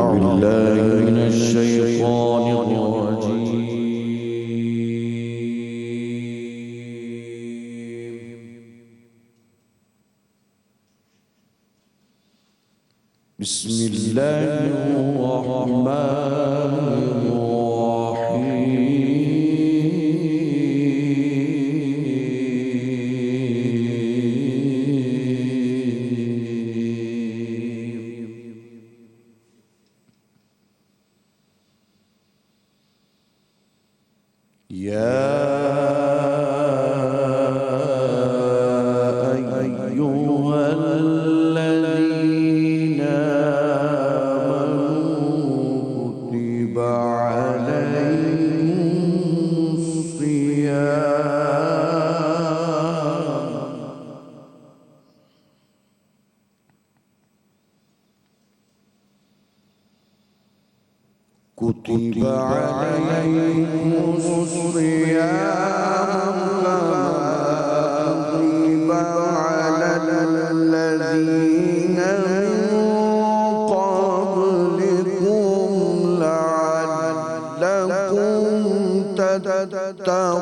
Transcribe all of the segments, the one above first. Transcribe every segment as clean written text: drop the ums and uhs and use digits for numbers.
بالله من الشيطان الرجيم. بسم الله الرحمن كتب عليكم الصيام كما كتب على الذين من قبلكم لعلكم تتقون.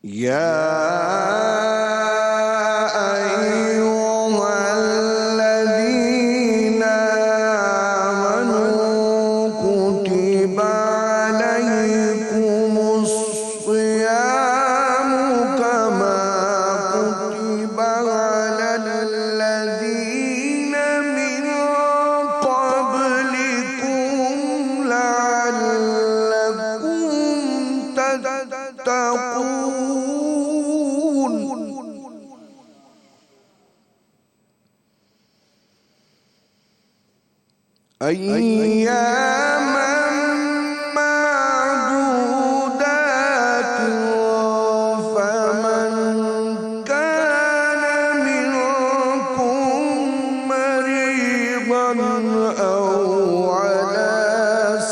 يا أيها الذين آمنوا كتب عليكم الصيام كما كتب على الذين من قبلكم لعلكم تتقون. أياما معدودات فمن كان منكم مريضا أو على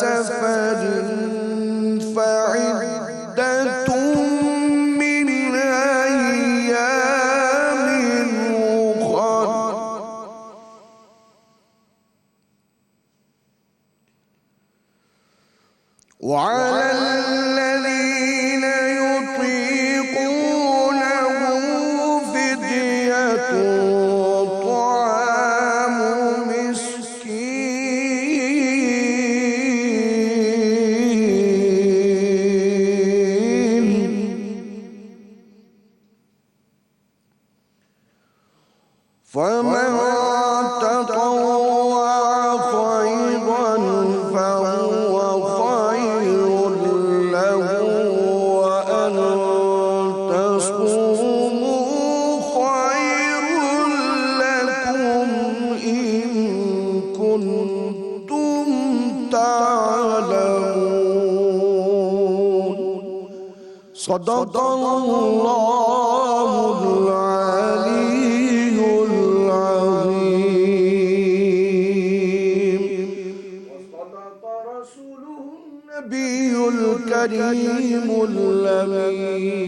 سفر فعدة من أيام أخر. وعلى الذين يطيقونه فدية طعام مسكين فمن تطوع خيرا فهو خير له وأن تصوموا خير لكم إن كنتم تعلمون. صدق الله العلي العظيم وصدق رسوله النبي الكريم الأمين.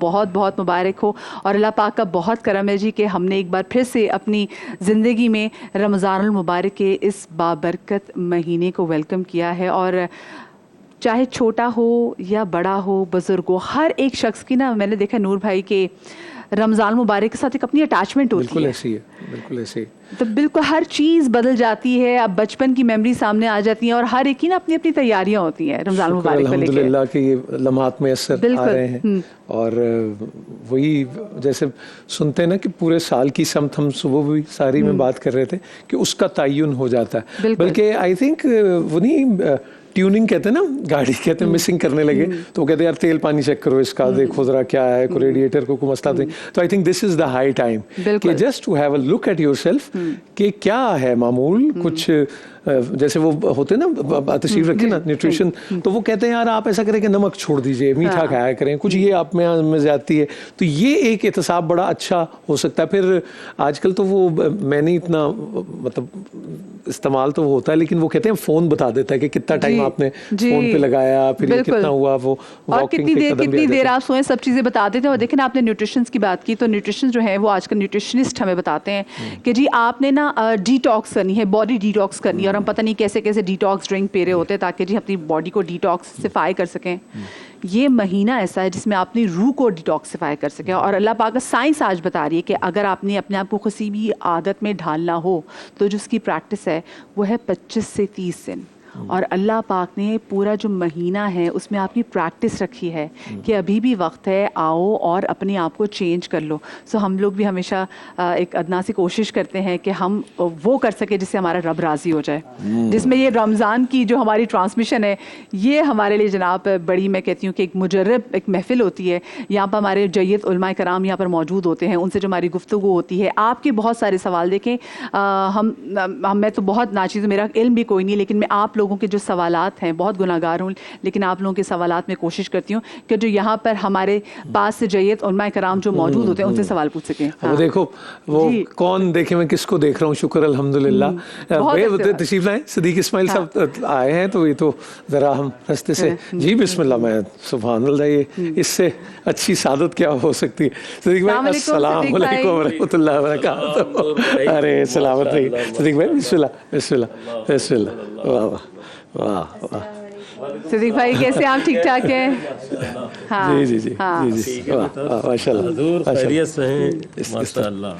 بہت بہت مبارک ہو, اور اللہ پاک کا بہت کرم ہے جی کہ ہم نے ایک بار پھر سے اپنی زندگی میں رمضان المبارک کے اس بابرکت مہینے کو ویلکم کیا ہے. اور چاہے چھوٹا ہو یا بڑا ہو, بزرگ ہو, ہر ایک شخص کی نا, میں نے دیکھا نور بھائی کے رمضان مبارک کے ساتھ ایک اپنی اٹیچمنٹ ہوتی ہے. بالکل ایسی ہے, بالکل ایسی ہے. تو بالکل ہر چیز بدل جاتی ہے, اب بچپن کی میموری سامنے آ جاتی ہیں, اور ہر ایک کی نا اپنی اپنی تیاریاں ہوتی ہیں رمضان مبارک کو لے کے. الحمدللہ کہ یہ لمحات میسر آ رہے ہیں, اور وہی جیسے سنتے ہیں نا کہ پورے سال کی سمت ہم صبح بھی ساری میں بات کر رہے تھے کہ اس کا تعین ہو جاتا ہے. بلکہ آئی تھنک وہ نہیں ٹیوننگ کہتے ہیں نا, گاڑی کہتے ہیں مسنگ کرنے لگے تو وہ کہتے ہیں یار تیل پانی چیک کرو اس کا, دیکھو ذرا کیا ہے, کوئی ریڈیٹر کو کوئی مسئلہ نہیں. تو I think this is the high time کہ just to have a look at yourself کہ کیا ہے معمول. کچھ جیسے وہ ہوتے ہیں نا تشریف رکھے نا نیوٹریشن, تو وہ کہتے ہیں یار آپ ایسا کریں کہ نمک چھوڑ دیجئے, میٹھا کھایا کریں, کچھ یہ آپ میں زیادتی ہے. تو یہ ایک احتساب بڑا اچھا ہو سکتا ہے. پھر آج کل تو وہ میں نہیں اتنا مطلب استعمال تو ہوتا ہے, لیکن وہ کہتے ہیں فون بتا دیتا ہے کہ کتنا ٹائم آپ نے فون پہ لگایا, پھر یہ کتنا ہوا, وہ اور کتنی دیر آپ سوئیں, سب چیزیں بتا دیتے ہیں. اور دیکھیں آپ نے نیوٹریشنس کی بات کی, تو نیوٹریشن جو ہے وہ آج کل نیوٹریشنسٹ ہمیں بتاتے ہیں کہ جی آپ نے نا ڈی ٹاکس کرنی ہے, باڈی ڈی ٹاکس کرنی ہے. اور ہم پتہ نہیں کیسے کیسے ڈی ٹاکس ڈرنک پی رہے ہوتے ہیں تاکہ جی اپنی باڈی کو ڈی ٹاکسیفائی کر سکیں. یہ مہینہ ایسا ہے جس میں آپ اپنی روح کو ڈیٹاکسیفائی کر سکیں. اور اللہ پاک کا سائنس آج بتا رہی ہے کہ اگر آپ نے اپنے آپ کو کسی بھی عادت میں ڈھالنا ہو تو جو اس کی پریکٹس ہے وہ ہے 25 سے 30 دن. اور اللہ پاک نے پورا جو مہینہ ہے اس میں آپ کی پریکٹس رکھی ہے کہ ابھی بھی وقت ہے, آؤ اور اپنے آپ کو چینج کر لو. سو ہم لوگ بھی ہمیشہ ایک ادنا سی کوشش کرتے ہیں کہ ہم وہ کر سکیں جس سے ہمارا رب راضی ہو جائے, جس میں یہ رمضان کی جو ہماری ٹرانسمیشن ہے یہ ہمارے لیے جناب بڑی, میں کہتی ہوں کہ ایک مجرب ایک محفل ہوتی ہے. یہاں پر ہمارے جید علماء کرام یہاں پر موجود ہوتے ہیں, ان سے جو ہماری گفتگو ہوتی ہے, آپ کے بہت سارے سوال. دیکھیں میں تو بہت ناچیز ہوں, میرا علم بھی کوئی نہیں, لیکن میں آپ لوگوں کے جو سوالات ہیں, بہت گناہ گار ہوں, لیکن آپ لوگوں کے سوالات میں کوشش کرتی ہوں کہ جو یہاں پر ہمارے پاس سے جید علماء کرام جو موجود ہوتے ہیں ان سے سوال پوچھ سکیں. وہ دیکھو وہ کون دیکھے, میں کس کو دیکھ رہا ہوں, شکر الحمدللہ. تشریف لائیں, صدیق اسماعیل صاحب آئے ہیں, تو یہ تو ذرا ہم رستے سے جی بسم اللہ. میں سبحان اللہ, یہ اس سے اچھی سعادت کیا ہو سکتی ہے. صدیق بھائی السلام علیکم ورحمۃ اللہ وبرکاتہ. ارے سلامت رہیے صدیق بھائی, بسم اللہ بسم اللہ بسم اللہ. واہ واہ واہ واہ. صدیق بھائی کیسے آپ, ٹھیک ٹھاک ہیں؟ جی جی جی جی جی, ماشاء اللہ, خیریت سے ہیں ماشاء اللہ.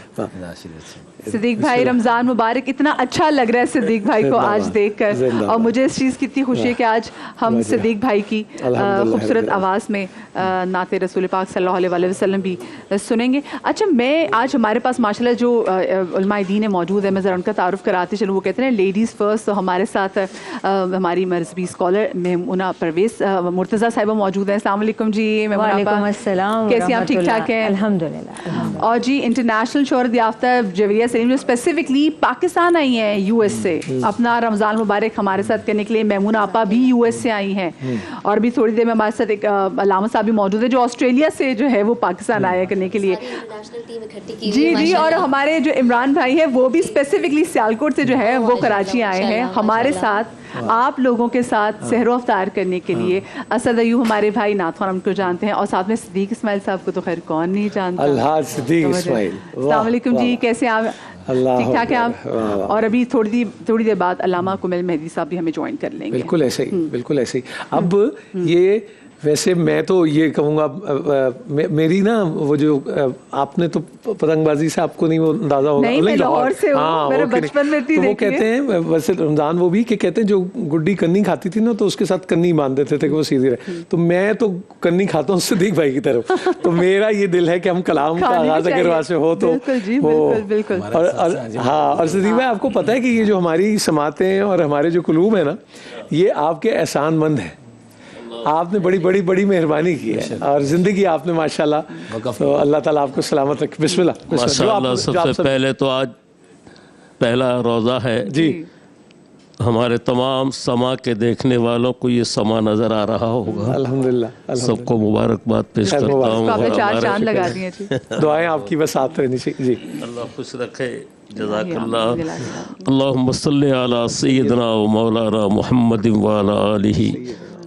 صدیق بھائی رمضان مبارک, اتنا اچھا لگ رہا ہے صدیق بھائی کو آج دیکھ کر, اور مجھے اس چیز کی اتنی خوشی ہے کہ آج ہم صدیق بھائی کی خوبصورت آواز میں نعت رسول پاک صلی اللہ علیہ وسلم بھی سنیں گے. اچھا, میں آج ہمارے پاس ماشاء اللہ جو علماء دین موجود ہے, میں ذرا ان کا تعارف کراتی چلوں. وہ کہتے ہیں لیڈیز فرسٹ, تو ہمارے ساتھ ہماری مذہبی اسکالر میمونہ پرویز مرتضیٰ صاحبہ موجود ہیں. السلام علیکم جی. وعلیکم السلام. کیسی آپ, ٹھیک ٹھاک ہیں؟ الحمدللہ. اور جی انٹرنیشنل شہرت یافتہ جویریہ سلیم جو اسپیسیفکلی پاکستان آئی ہیں یو ایس سے اپنا رمضان مبارک ہمارے ساتھ کرنے کے لیے. میمونہ آپا بھی یو ایس سے آئی ہیں, اور بھی تھوڑی دیر میں ہمارے ساتھ ایک علامہ صاحب بھی موجود ہے جو آسٹریلیا سے جو ہے وہ پاکستان آیا کرنے کے لیے. جی جی, اور ہمارے جو عمران بھائی ہیں وہ بھی اسپیسیفکلی سیالکوٹ سے جو ہے وہ کراچی آئے ہیں ہمارے ساتھ آپ لوگوں کے ساتھ سحر و افطار کرنے کے لیے. اسد ایوب ہمارے بھائی نعت خوان, ہم کو جانتے ہیں, اور ساتھ میں صدیق اسماعیل صاحب کو تو خیر کون نہیں جانتا. الحاج صدیق اسماعیل, السلام علیکم جی, کیسے آپ, ٹھیک ٹھاک ہیں آپ؟ اور ابھی تھوڑی دیر بعد علامہ کمیل مہدی صاحب بھی ہمیں جوائن کر لیں گے. بالکل ایسے ہی, بالکل ایسے ہی. اب یہ ویسے میں تو یہ کہوں گا, میری نا وہ جو آپ نے تو پتنگ بازی سے آپ کو نہیں وہ اندازہ ہوگا, نہیں لاہور سے ہوں, میرے بچپن میں تھی. وہ کہتے ہیں ویسے رمضان وہ بھی کہ کہتے ہیں جو گڈی کنی کھاتی تھی نا تو اس کے ساتھ کنی باندھ دیتے تھے کہ وہ سیدھی رہے. تو میں تو کنی کھاتا ہوں صدیق بھائی کی طرف. تو میرا یہ دل ہے کہ ہم کلام کا آغاز اگر وہاں سے ہو تو بالکل. ہاں, اور صدیق بھائی آپ کو پتہ ہے کہ یہ جو ہماری سماعتیں اور ہمارے جو قلوب ہیں نا, یہ آپ کے احسان مند ہیں. آپ نے بڑی مہربانی کی ہے, اور زندگی آپ نے ماشاءاللہ, تو اللہ تعالیٰ آپ کو سلامت رکھے. بسم اللہ. ماشاءاللہ. سب سے پہلے تو آج پہلا روزہ ہے جی, ہمارے تمام سما کے دیکھنے والوں کو یہ سما نظر آ رہا ہوگا. الحمدللہ, سب کو مبارکباد پیش کرتا ہوں. آپ نے 4 چاند لگا دیے جی. دعائیں آپ کی بس آتے رہنی چاہیے. جی, اللہ خوش رکھے, جزاک اللہ. اللہم صلی علی سیدنا و مولانا محمد و علی آلہ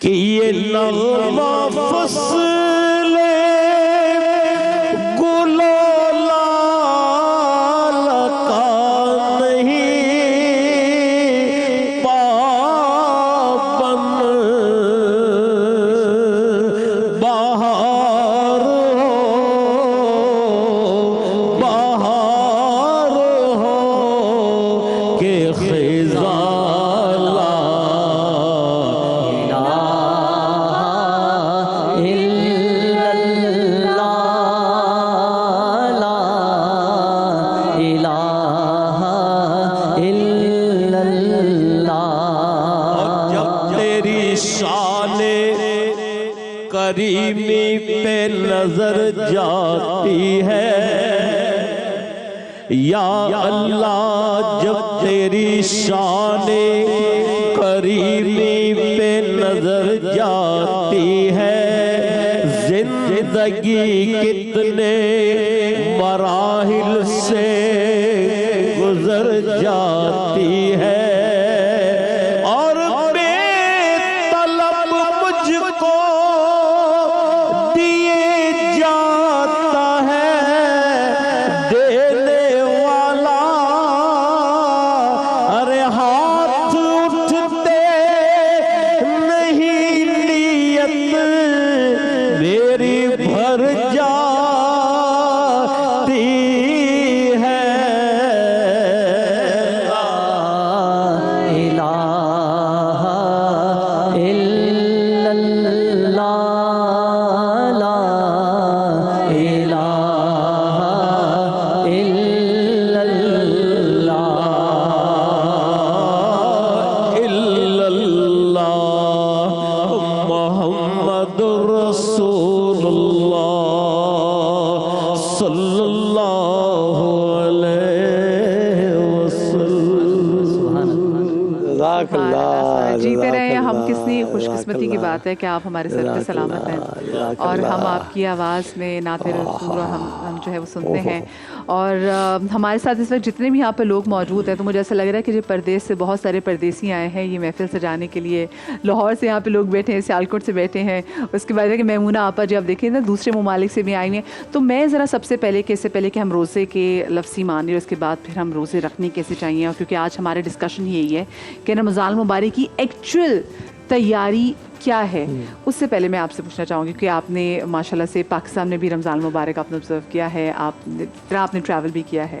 کہ یہ نغمہ فصل گل و لال کا نہیں، پابند بہار ہو کہ خزاں کریمی پہ نظر جاتی ہے یا اللہ، جب تیری شان کریمی پہ نظر جاتی ہے، زندگی کتنے مراحل سے گزر جاتی ہے، جیتے رہے. ہم کتنی خوش قسمتی کی بات ہے کہ آپ ہمارے سر پہ سلامت ہیں اور ہم آپ کی آواز میں نعت رسول ہم جو ہے وہ سنتے ہیں. اور ہمارے ساتھ اس وقت جتنے بھی یہاں پہ لوگ موجود ہیں تو مجھے ایسا لگ رہا ہے کہ جو پردیس سے بہت سارے پردیسی آئے ہیں یہ محفل سجانے کے لیے. لاہور سے یہاں پہ لوگ بیٹھے ہیں, سیالکوٹ سے بیٹھے ہیں, اس کے بعد ہے کہ میمونہ آپا جی آپ دیکھیں نا دوسرے ممالک سے بھی آئی ہیں. تو میں ذرا سب سے پہلے کہ اس سے پہلے کہ ہم روزے کے لفظی معنی اور اس کے بعد پھر ہم روزے رکھنے کیسے چاہیے, اور کیونکہ آج ہمارے ڈسکشن یہی ہے کہ رمضان المبارک کی ایکچوئل تیاری کیا ہے, اس سے پہلے میں آپ سے پوچھنا چاہوں گی کہ آپ نے ماشاءاللہ سے پاکستان میں بھی رمضان المبارک آپ نے آبزرو کیا ہے, آپ نے ٹریول بھی کیا ہے,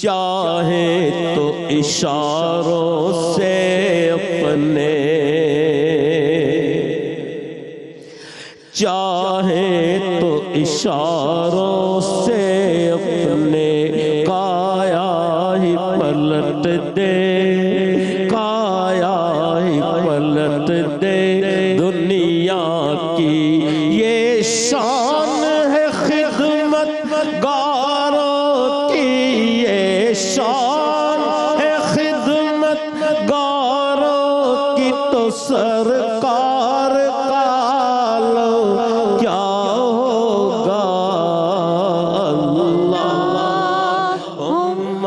چاہے تو اشاروں سے اپنے، چاہے تو اشاروں سے اپنے کایا ہی پلٹ دے، کایا ہی پلٹ دے، دنیا کی یہ شان ہے خدمت گاروں کی، یہ شان ہے خدمت گاروں کی، تو سرکار کا لو کیا ہوگا، اللہم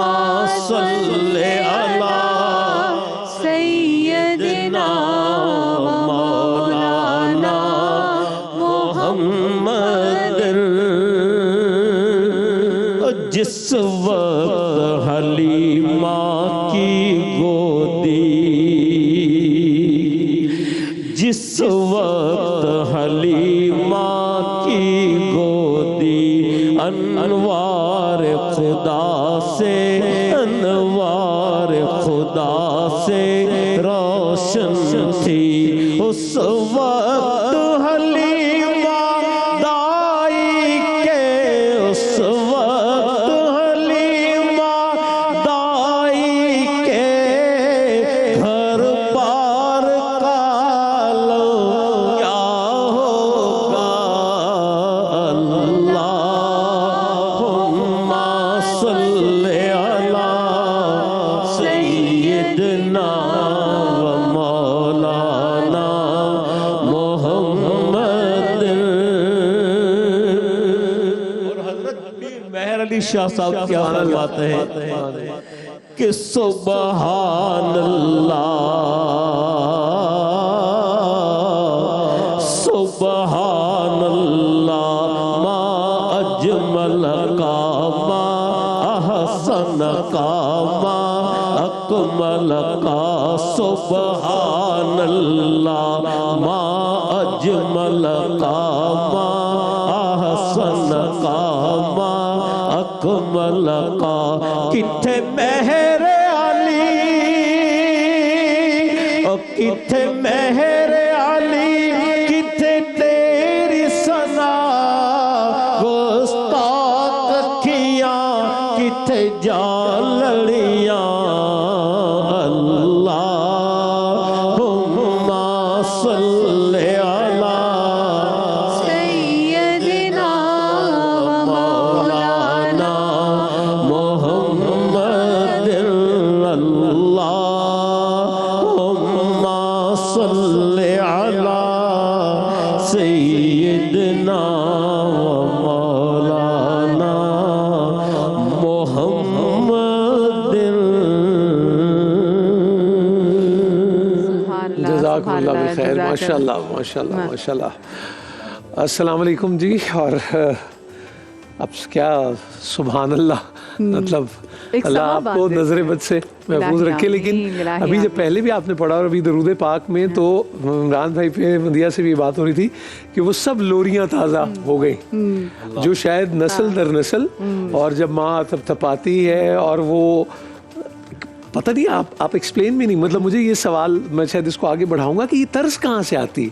صلی علی سیدنا مولانا محمد۔ جس وقت حلیمہ کی گودی، جس وقت حلیمہ کی گودی، انوار خدا سے، انوار خدا سے روشن تھی، اس وقت حلیمہ دائی کے، اس وقت حلیمہ دائی کے گھر پار کا لو کیا ہوگا، اللہم صلی علی سیدنا و مولانا محمد۔ اور حضرت پیر مہر علی شاہ صاحب کیا فرماتے ہیں کہ سبحان اللہ، سبحان اللہ، ما اجمل کا، ما احسن کا، ما اکمل کا، سبحان اللہ، ما اجمل کا، ما احسن کا، ما اکمل کا، کتھے مہر علی، او کتھے مہر علی، کتھے تیری ثنا، گستاخ اکھیاں کتھے جان لڑیاں، اللہم صلی علی سیدنا مولانا محمد، اللہم صلی علی سیدنا مولانا محمد۔ جزاک اللہ بخیر، ماشاء اللہ ماشاء اللہ ماشاء اللہ۔ السلام علیکم جی۔ اور اب کیا سبحان اللہ، مطلب ایک اللہ ثواب آپ کو آتے۔ نظر بد سے محفوظ الہی رکھے۔ لیکن آمین، الہی ابھی جب آمین۔ پہلے بھی آپ نے پڑھا اور ابھی درود پاک میں تو عمران بھائی پہ مدیہ سے بھی بات ہو رہی تھی کہ وہ سب لوریاں تازہ ہو گئی، جو شاید نسل در نسل، اور جب ماں تب تپاتی ہے، اور وہ پتہ نہیں آپ ایکسپلین بھی نہیں، مطلب مجھے یہ سوال، میں شاید اس کو آگے بڑھاؤں گا کہ یہ طرز کہاں سے آتی؟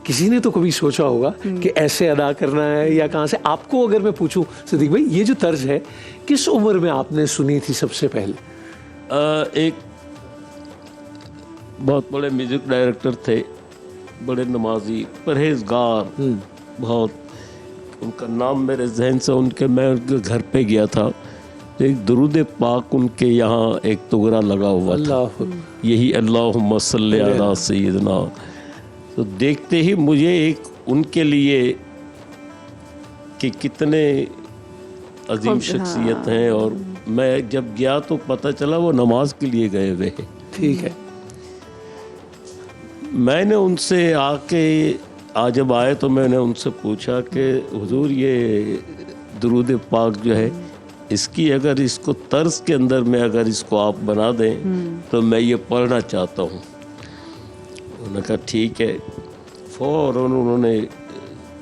کسی نے تو کبھی سوچا ہوگا کہ ایسے ادا کرنا ہے، یا کہاں سے؟ آپ کو اگر میں پوچھوں صدیق بھائی، یہ جو طرز ہے کس عمر میں آپ نے سنی تھی سب سے پہلے؟ ایک بہت بڑے میوزک ڈائریکٹر تھے، بڑے نمازی، پرہیزگار بہت، ان کا نام میرے ذہن سے، میں ان کے گھر پہ گیا تھا، ایک درود پاک ان کے یہاں ایک تغرا لگا ہوا تھا، یہی اللہم صلی علی سیدنا، تو دیکھتے ہی مجھے ایک ان کے لیے کہ کتنے عظیم شخصیت ہیں، اور میں جب گیا تو پتہ چلا وہ نماز کے لیے گئے ہوئے ہیں۔ ٹھیک ہے، میں نے ان سے جب آئے تو میں نے ان سے پوچھا کہ حضور یہ درود پاک جو ہے، اس کی اگر اس کو طرز کے اندر میں اگر اس کو آپ بنا دیں تو میں یہ پڑھنا چاہتا ہوں۔ انہوں نے کہا ٹھیک ہے، فوراً انہوں نے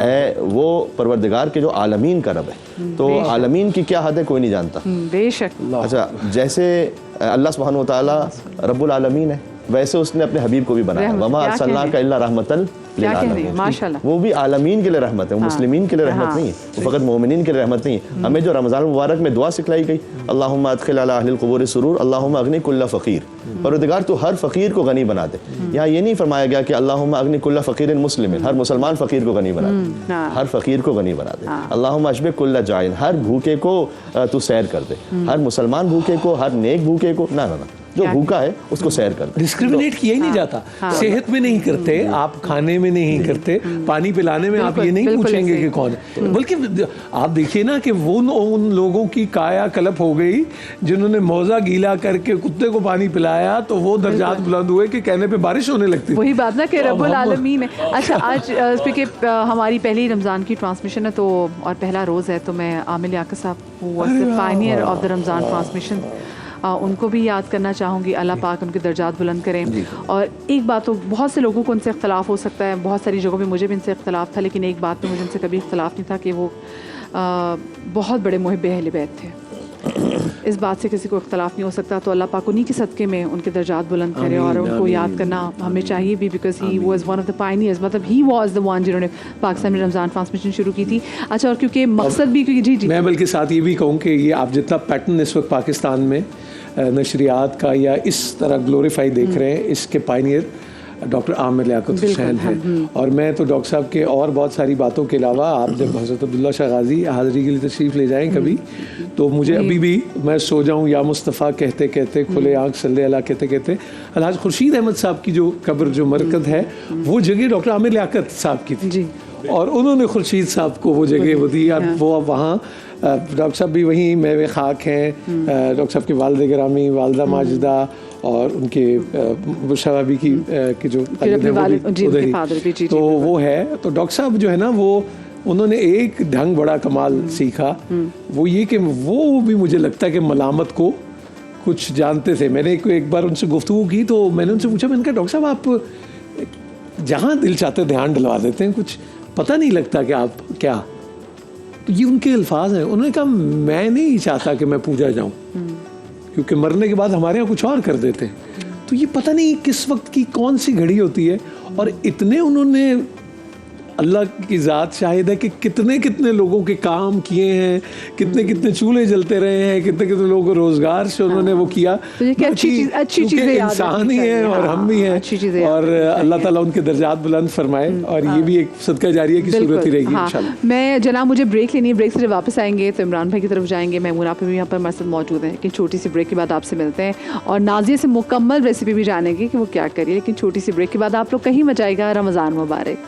اے وہ پروردگار کے جو عالمین کا رب ہے. تو عالمین کی کیا حد ہے کوئی نہیں جانتا. بے شک. اچھا جیسے اللہ سبحانہ و تعالیٰ رب العالمین ہے ویسے اس نے اپنے حبیب کو بھی بنایا. وما ارسلناک الا رحمۃ للعالمین. وہ بھی عالمین کے لیے رحمت ہے, وہ مسلمین کے لیے رحمت نہیں ہے, وہ فقط مومنین کے لیے رحمت نہیں ہے. ہمیں جو رمضان المبارک میں دعا سکھلائی گئی, اللہم ادخل علی اہل القبور سرور اللہم اغنی کل فقیر, پروردگار تو ہر فقیر کو غنی بنا دے. یہاں یہ نہیں فرمایا گیا کہ اللہم اغنی کل فقیر مسلم, ہر مسلمان فقیر کو غنی بنا دے, ہر فقیر کو غنی بنا دے. اللہم اشبع کل جائع, ہر بھوکے کو تو سیر کر دے, ہر مسلمان بھوکے کو, ہر نیک بھوکے کو, نہ جو بھوکا ہے اس کو سیر کرتے. ڈسکریمنیٹ کیا ہی نہیں جاتا, صحت میں نہیں کرتے, آپ کھانے میں نہیں کرتے, پانی پلانے میں آپ یہ نہیں پوچھیں گے کہ کون ہے. بلکہ آپ دیکھیے نا کہ وہ ان لوگوں کی کایا کلپ ہو گئی جنہوں نے موزہ گیلا کر کے کتے کو پانی پلایا تو وہ درجات بلند ہوئے کہ کہنے پہ بارش ہونے لگتی. وہی بات نا کہ رب العالمین ہے. اچھا آج کیونکہ ہماری پہلی رمضان کی ٹرانسمیشن ہے تو اور پہلا روز ہے, تو میں عامر لیاقت صاحب who was the pioneer of the Ramzan transmission, ان کو بھی یاد کرنا چاہوں گی. اللہ پاک ان کے درجات بلند کریں. اور ایک بات تو بہت سے لوگوں کو ان سے اختلاف ہو سکتا ہے, بہت ساری جگہوں پہ مجھے بھی ان سے اختلاف تھا, لیکن ایک بات پہ مجھے ان سے کبھی اختلاف نہیں تھا کہ وہ بہت بڑے محب اہل بیت تھے. اس بات سے کسی کو اختلاف نہیں ہو سکتا. تو اللہ پاک انہی کے صدقے میں ان کے درجات بلند کرے, اور ان کو یاد کرنا ہمیں چاہیے بھی, because he was one of the pioneers, مطلب ہی واز دا ون جنہوں نے پاکستان میں رمضان ٹرانسمیشن شروع کی تھی. اچھا اور کیونکہ مقصد بھی جی میں بلکہ ساتھ یہ بھی کہوں کہ یہ آپ جتنا پیٹرن اس وقت پاکستان میں نشریات کا یا اس طرح گلوریفائی دیکھ رہے ہیں, اس کے پائنیئر ڈاکٹر عامر لیاقت حسین ہے. اور میں تو ڈاکٹر صاحب کے اور بہت ساری باتوں کے علاوہ, آپ جب حضرت عبداللہ شاہ غازی حاضری کے لیے تشریف لے جائیں کبھی, تو مجھے ابھی بھی میں سو جاؤں یا مصطفیٰ کہتے کہتے, کھلے آنکھ صلی اللہ کہتے کہتے, الحاج خورشید احمد صاحب کی جو قبر جو مرکز ہے وہ جگہ ڈاکٹر عامر لیاقت صاحب کی تھی, اور انہوں نے خورشید صاحب کو وہ جگہ وہ دی. اور وہ وہاں ڈاکٹر صاحب بھی وہیں میوے خاک ہیں, ڈاکٹر صاحب کے والد گرامی والدہ ماجدہ اور ان کے بشرا بھی کی جو تو وہ ہے. تو ڈاکٹر صاحب جو ہے نا وہ انہوں نے ایک ڈھنگ بڑا کمال سیکھا, وہ یہ کہ وہ بھی مجھے لگتا ہے کہ ملامت کو کچھ جانتے تھے. میں نے ایک بار ان سے گفتگو کی تو میں نے ان سے پوچھا, میں نے کہا ڈاکٹر صاحب آپ جہاں دل چاہتے دھیان ڈلوا دیتے ہیں, کچھ پتہ نہیں لگتا کہ آپ کیا. تو یہ ان کے الفاظ ہیں. انہوں نے کہا میں نہیں چاہتا کہ میں پوجا جاؤں, کیونکہ مرنے کے بعد ہمارے یہاں کچھ اور کر دیتے ہیں. تو یہ پتہ نہیں کس وقت کی کون سی گھڑی ہوتی ہے. اور اتنے انہوں نے, اللہ کی ذات شاہد ہے کہ کتنے کتنے لوگوں کے کام کیے ہیں, کتنے کتنے چولہے جلتے رہے ہیں, کتنے کتنے لوگوں کو روزگار سے انہوں نے وہ کیا. اچھی چیزیں انسان ہی ہیں اور ہم بھی ہیں, اور اللہ تعالیٰ ان کے درجات بلند فرمائے. اور یہ بھی ایک صدقہ جاریہ کی صورت ہی رہے گی انشاءاللہ. میں جناب مجھے بریک لینی ہے, بریک سے جب واپس آئیں گے تو عمران بھائی کی طرف جائیں گے, میمونہ پہ بھی یہاں پر ہمارے ساتھ موجود ہیں, لیکن چھوٹی سی بریک کے بعد آپ سے ملتے ہیں اور نازیہ سے مکمل ریسیپی بھی جانیں گے کہ وہ کیا کریے. لیکن چھوٹی سی بریک کے بعد آپ لوگ کہیں مت جائے گا. رمضان مبارک.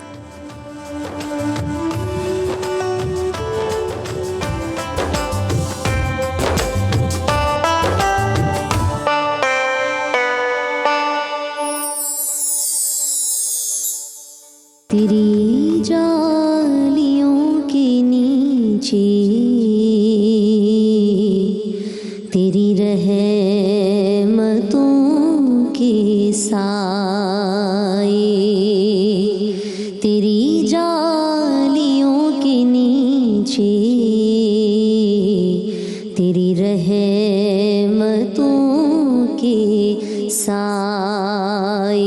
تیری جالیوں کے نیچے تیری رحمتوں کے سائے, تیری جالیوں کے نیچے تیری رحمتوں کے سائے,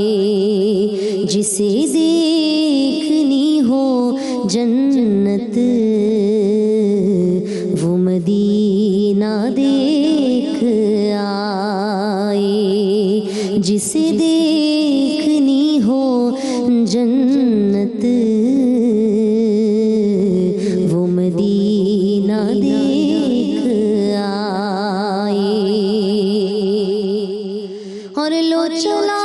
جسے دیکھنی ہو جنت وہ مدینہ دیکھ آئے, جسے دیکھنی ہو جنت وہ مدینہ دیکھ آئے. اور لو چلا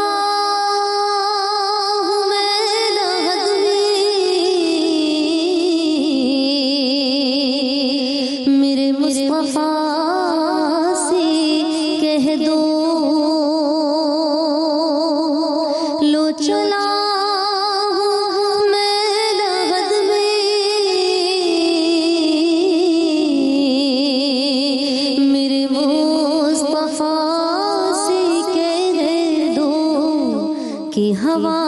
ہوا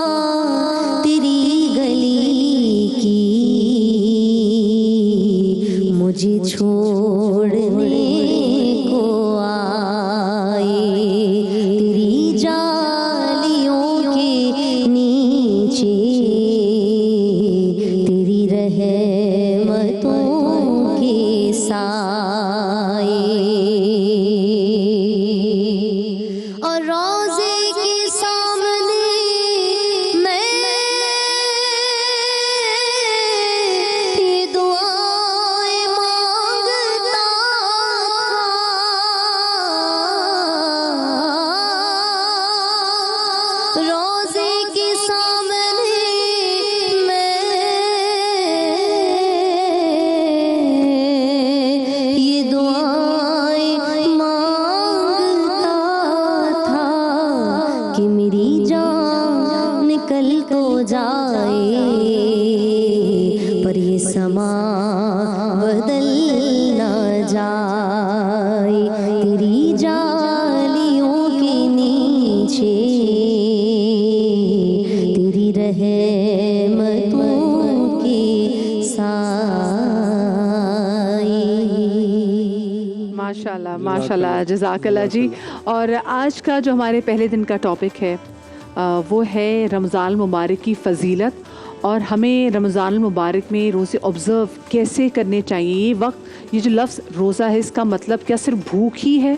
تیری گلی کی مجھے چھوڑنے کو آئے تیری جالیوں کے نیچے تیری رحمتوں کے سائے اور روزے کے سامنے میں یہ دعائیں مانگتا تھا روزے کے سامنے میں یہ دعائیں مانگتا تھا کہ میری جان نکل تو جائے پر یہ سما بدل نہ جائے تیری جالیوں کے نیچے تیری رحمتوں کے سائے. ماشاءاللہ ماشاءاللہ، جزاک اللہ جی. اور آج کا جو ہمارے پہلے دن کا ٹاپک ہے وہ ہے رمضان المبارک کی فضیلت، اور ہمیں رمضان المبارک میں روزے آبزرو کیسے کرنے چاہیے. یہ وقت، یہ جو لفظ روزہ ہے، اس کا مطلب کیا صرف بھوک ہی ہے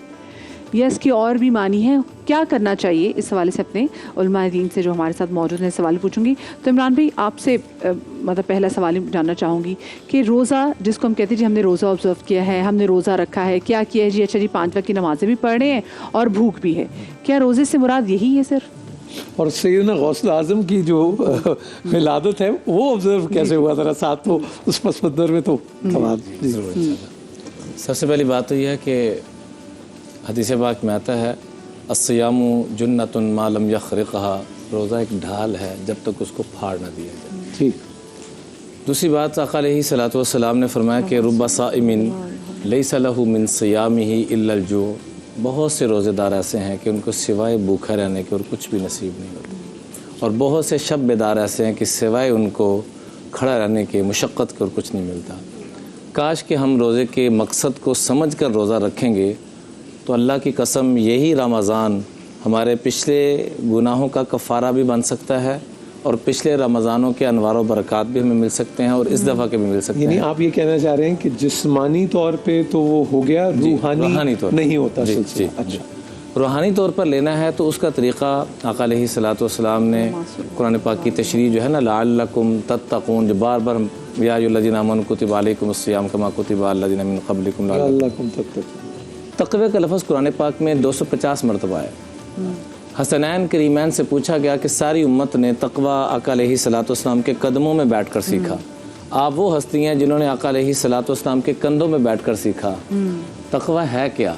یا اس کی اور بھی معنی ہے؟ کیا کرنا چاہیے؟ اس حوالے سے اپنے علماء دین سے جو ہمارے ساتھ موجود ہیں سوال پوچھوں گی. تو عمران بھائی، آپ سے مطلب پہلا سوال جاننا چاہوں گی کہ روزہ جس کو ہم کہتے ہیں جی ہم نے روزہ آبزرو کیا ہے، ہم نے روزہ رکھا ہے، کیا کیا ہے جی؟ اچھا جی، 5 وقت کی نمازیں بھی پڑھ رہے ہیں اور بھوک بھی ہے. کیا روزے سے مراد یہی ہے صرف؟ اور سیدنا غوث اعظم کی جو ولادت ہے وہ آبزرو کیسے ہوا ذرا ساتھ تو اس پس منظر میں تو کمال. سب سے پہلی بات تو یہ ہے کہ حدیث پاک میں آتا ہے الصیام جنۃ ما لم یخرقھا، روزہ ایک ڈھال ہے جب تک اس کو پھاڑ نہ دیا جائے. ٹھیک. دوسری بات آقا علیہ الصلوۃ والسلام نے فرمایا کہ رب صائم لیس لہ من صیامہ الا الجوع، بہت سے روزے دار ایسے ہیں کہ ان کو سوائے بھوکا رہنے کے اور کچھ بھی نصیب نہیں ہوتا، اور بہت سے شب بیدار ایسے ہیں کہ سوائے ان کو کھڑا رہنے کے، مشقت کے اور کچھ نہیں ملتا. کاش کہ ہم روزے کے مقصد کو سمجھ کر روزہ رکھیں گے تو اللہ کی قسم یہی رمضان ہمارے پچھلے گناہوں کا کفارہ بھی بن سکتا ہے، اور پچھلے رمضانوں کے انوار و برکات بھی ہمیں مل سکتے ہیں اور اس دفعہ کے بھی مل سکتے ہیں. یعنی آپ یہ کہنا چاہ رہے ہیں کہ جسمانی طور پہ تو وہ ہو گیا، روحانی طور نہیں ہوتا. جی. اچھا، روحانی طور پر لینا ہے تو اس کا طریقہ آقا علیہ الصلوۃ والسلام نے قرآن پاک کی تشریح جو ہے نا لعلکم تتقون، جو بار بار یا ایھا الذین آمنوا کتب علیکم الصیام کما کتب علی الذین من قبلکم لعلکم تتقون. تقوی کا لفظ قرآن پاک میں 250 مرتبہ ہے. حسنین کریمین سے پوچھا گیا کہ ساری امت نے تقوی آقا علیہ الصلوۃ والسلام کے قدموں میں بیٹھ کر سیکھا، آپ وہ ہستی ہیں جنہوں نے آقا علیہ الصلوۃ والسلام کے کندھوں میں بیٹھ کر سیکھا. تقوی ہے کیا؟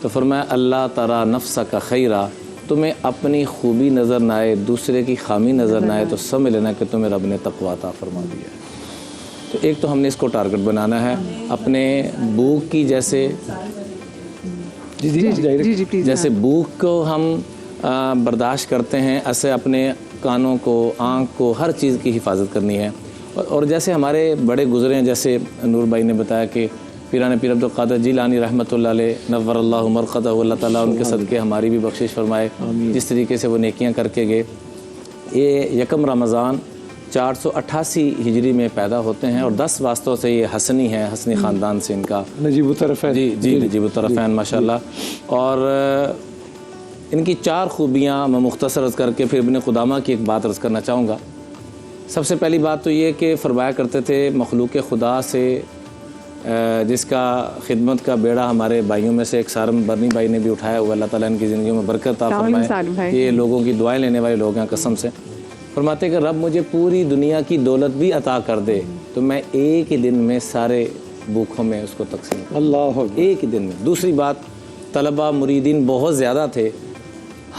تو فرمایا اللہ ترى نفسک خیرا، تمہیں اپنی خوبی نظر نہ آئے، دوسرے کی خامی نظر نہ آئے تو سمجھ لینا کہ تمہیں رب نے تقوی عطا فرما دیا ہے. تو ایک تو ہم نے اس کو ٹارگٹ بنانا ہے اپنے بھوک کی، جیسے جیسے بھوک کو ہم برداشت کرتے ہیں، ایسے اپنے کانوں کو، آنکھ کو، ہر چیز کی حفاظت کرنی ہے. اور جیسے ہمارے بڑے گزرے ہیں، جیسے نور بھائی نے بتایا کہ پیران پیر عبدالقادر جیلانی رحمۃ اللہ علیہ نور اللہ مرقدہ، اللہ تعالیٰ ان کے صدقے ہماری بھی بخشش فرمائے. جس طریقے سے وہ نیکیاں کر کے گئے. یہ 1 رمضان 488 ہجری میں پیدا ہوتے ہیں اور 10 واسطوں سے یہ حسنی ہے، حسنی خاندان سے ان کا نجیب الطرفین. جی نجیب الطرفین ماشاءاللہ. اور ان کی 4 خوبیاں میں مختصر عرض کر کے پھر ابن قدامہ کی ایک بات عرض کرنا چاہوں گا. سب سے پہلی بات تو یہ کہ فرمایا کرتے تھے مخلوق خدا سے جس کا خدمت کا بیڑا ہمارے بھائیوں میں سے ایک سارم برنی بھائی نے بھی اٹھایا ہوا، اللہ تعالیٰ ان کی زندگیوں میں برکت عطا فرمائے. یہ لوگوں کی دعائیں لینے والے لوگ ہیں قسم سے. فرماتے کہ رب مجھے پوری دنیا کی دولت بھی عطا کر دے تو میں ایک ہی دن میں سارے بھوکوں میں اس کو تقسیم کروں. اللہ، ایک ہی دن میں. دوسری بات، طلبہ مریدین بہت زیادہ تھے،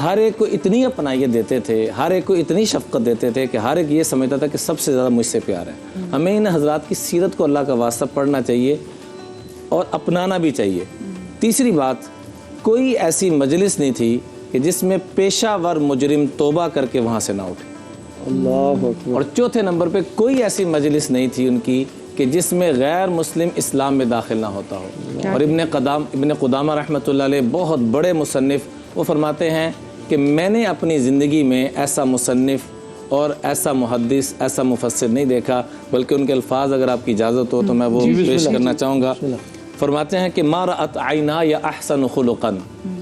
ہر ایک کو اتنی اپنائیت دیتے تھے، ہر ایک کو اتنی شفقت دیتے تھے کہ ہر ایک یہ سمجھتا تھا کہ سب سے زیادہ مجھ سے پیار ہے. ہمیں ان حضرات کی سیرت کو اللہ کا واسطہ پڑھنا چاہیے اور اپنانا بھی چاہیے. تیسری بات، کوئی ایسی مجلس نہیں تھی کہ جس میں پیشہ ور مجرم توبہ کر کے وہاں سے نہ اٹھے. اللہ. اور چوتھے نمبر پہ کوئی ایسی مجلس نہیں تھی ان کی کہ جس میں غیر مسلم اسلام میں داخل نہ ہوتا ہو. اور ابن قدامہ رحمۃ اللہ علیہ بہت بڑے مصنف، وہ فرماتے ہیں کہ میں نے اپنی زندگی میں ایسا مصنف اور ایسا محدث، ایسا مفسر نہیں دیکھا، بلکہ ان کے الفاظ اگر آپ کی اجازت ہو تو میں وہ پیش کرنا چاہوں گا. فرماتے ہیں کہ ما رأت عینای احسن خلقا،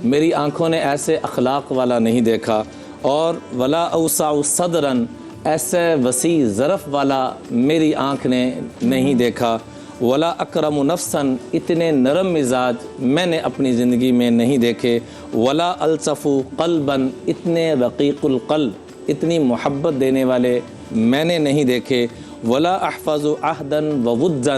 میری آنکھوں نے ایسے اخلاق والا نہیں دیکھا، اور ولا اوسع صدرا، ایسے وسیع ظرف والا میری آنکھ نے نہیں دیکھا، ولا اکرم نفسا، اتنے نرم مزاج میں نے اپنی زندگی میں نہیں دیکھے، ولا الصف قلبا، اتنے رقیق القلب، اتنی محبت دینے والے میں نے نہیں دیکھے، ولا احفظ عہدا وودا،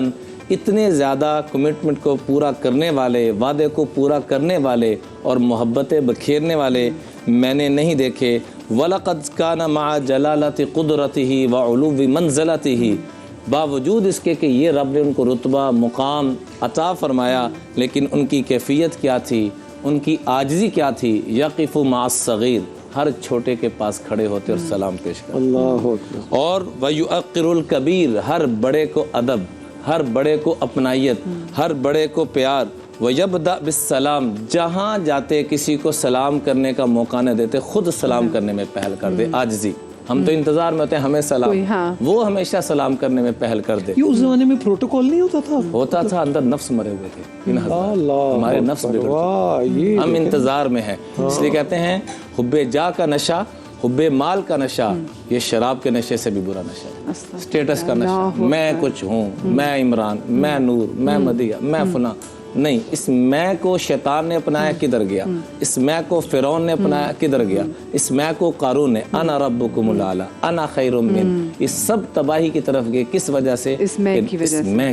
اتنے زیادہ کمٹمنٹ کو پورا کرنے والے، وعدے کو پورا کرنے والے اور محبتیں بکھیرنے والے میں نے نہیں دیکھے، وَلَقَدْ كَانَ مَعَ جَلَالَةِ قُدْرَتِهِ وَعُلُوِّ مَنْزَلَتِهِ، باوجود اس کے کہ یہ رب نے ان کو رتبہ مقام عطا فرمایا، لیکن ان کی کیفیت کیا تھی، ان کی عاجزی کیا تھی، یقف مع الصغیر، ہر چھوٹے کے پاس کھڑے ہوتے اور سلام پیش کرتے، اللہ اکبر، اور وَيُؤَقِّرُ الْكَبِيرَ، ہر بڑے کو ادب، ہر بڑے کو اپنائیت، ہر بڑے کو پیار، وَيَبْدَأْ بِالسَّلام، جہاں جاتے کسی کو سلام کرنے کا موقع نہ دیتے، خود سلام کرنے میں پہل کر دے، عاجزی. ہم تو انتظار میں ہوتے ہیں ہمیں سلام، وہ ہمیشہ سلام کرنے میں پہل کر دے. یہ اس زمانے میں پروٹوکول نہیں ہوتا تھا؟ ہوتا تھا، اندر نفس مرے ہوئے تھے، ہمارے نفس بگڑ چکے، ہم انتظار میں ہیں. اس لیے کہتے ہیں حب جا کا نشہ، حب مال کا نشہ یہ شراب کے نشے سے بھی برا نشہ ہے، سٹیٹس کا نشہ، میں کچھ ہوں، میں عمران، میں نور، میں مدیہ، میں فلاں. نہیں، اس میں کو شیطان نے اپنایا کدھر گیا، اس میں کو فرعون نے اپنایا کدھر گیا، اس میں کو قارون نے انا ربکم الاعلی انا خیر من، یہ سب تباہی کی طرف گئے. کس وجہ سے؟ اس میں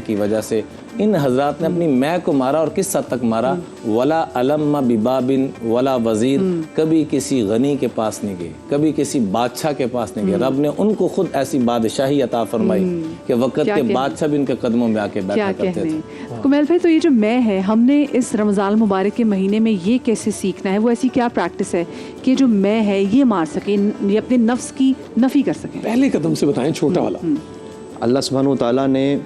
کی وجہ سے. ان حضرات نے اپنی میں کو مارا، اور کس حد تک مارا؟ ولا علم بباب ولا وزیر، کبھی کسی غنی کے پاس نہیں گئے، کبھی کسی بادشاہ کے پاس نہیں گئے. رب نے ان کو خود ایسی بادشاہی عطا فرمائی کہ وقت کے بادشاہ بھی ان کے قدموں میں آ کے بیٹھا کرتے تھے. کمیل بھائی، تو یہ جو میں ہے، ہم نے اس رمضان المبارک کے مہینے میں یہ کیسے سیکھنا ہے؟ وہ ایسی کیا پریکٹس ہے کہ جو میں ہے یہ مار سکے، یہ اپنے نفس کی نفی کر سکے؟ پہلے قدم سے بتائیں، چھوٹا والا. اللہ سبحانہ و تعالیٰ نے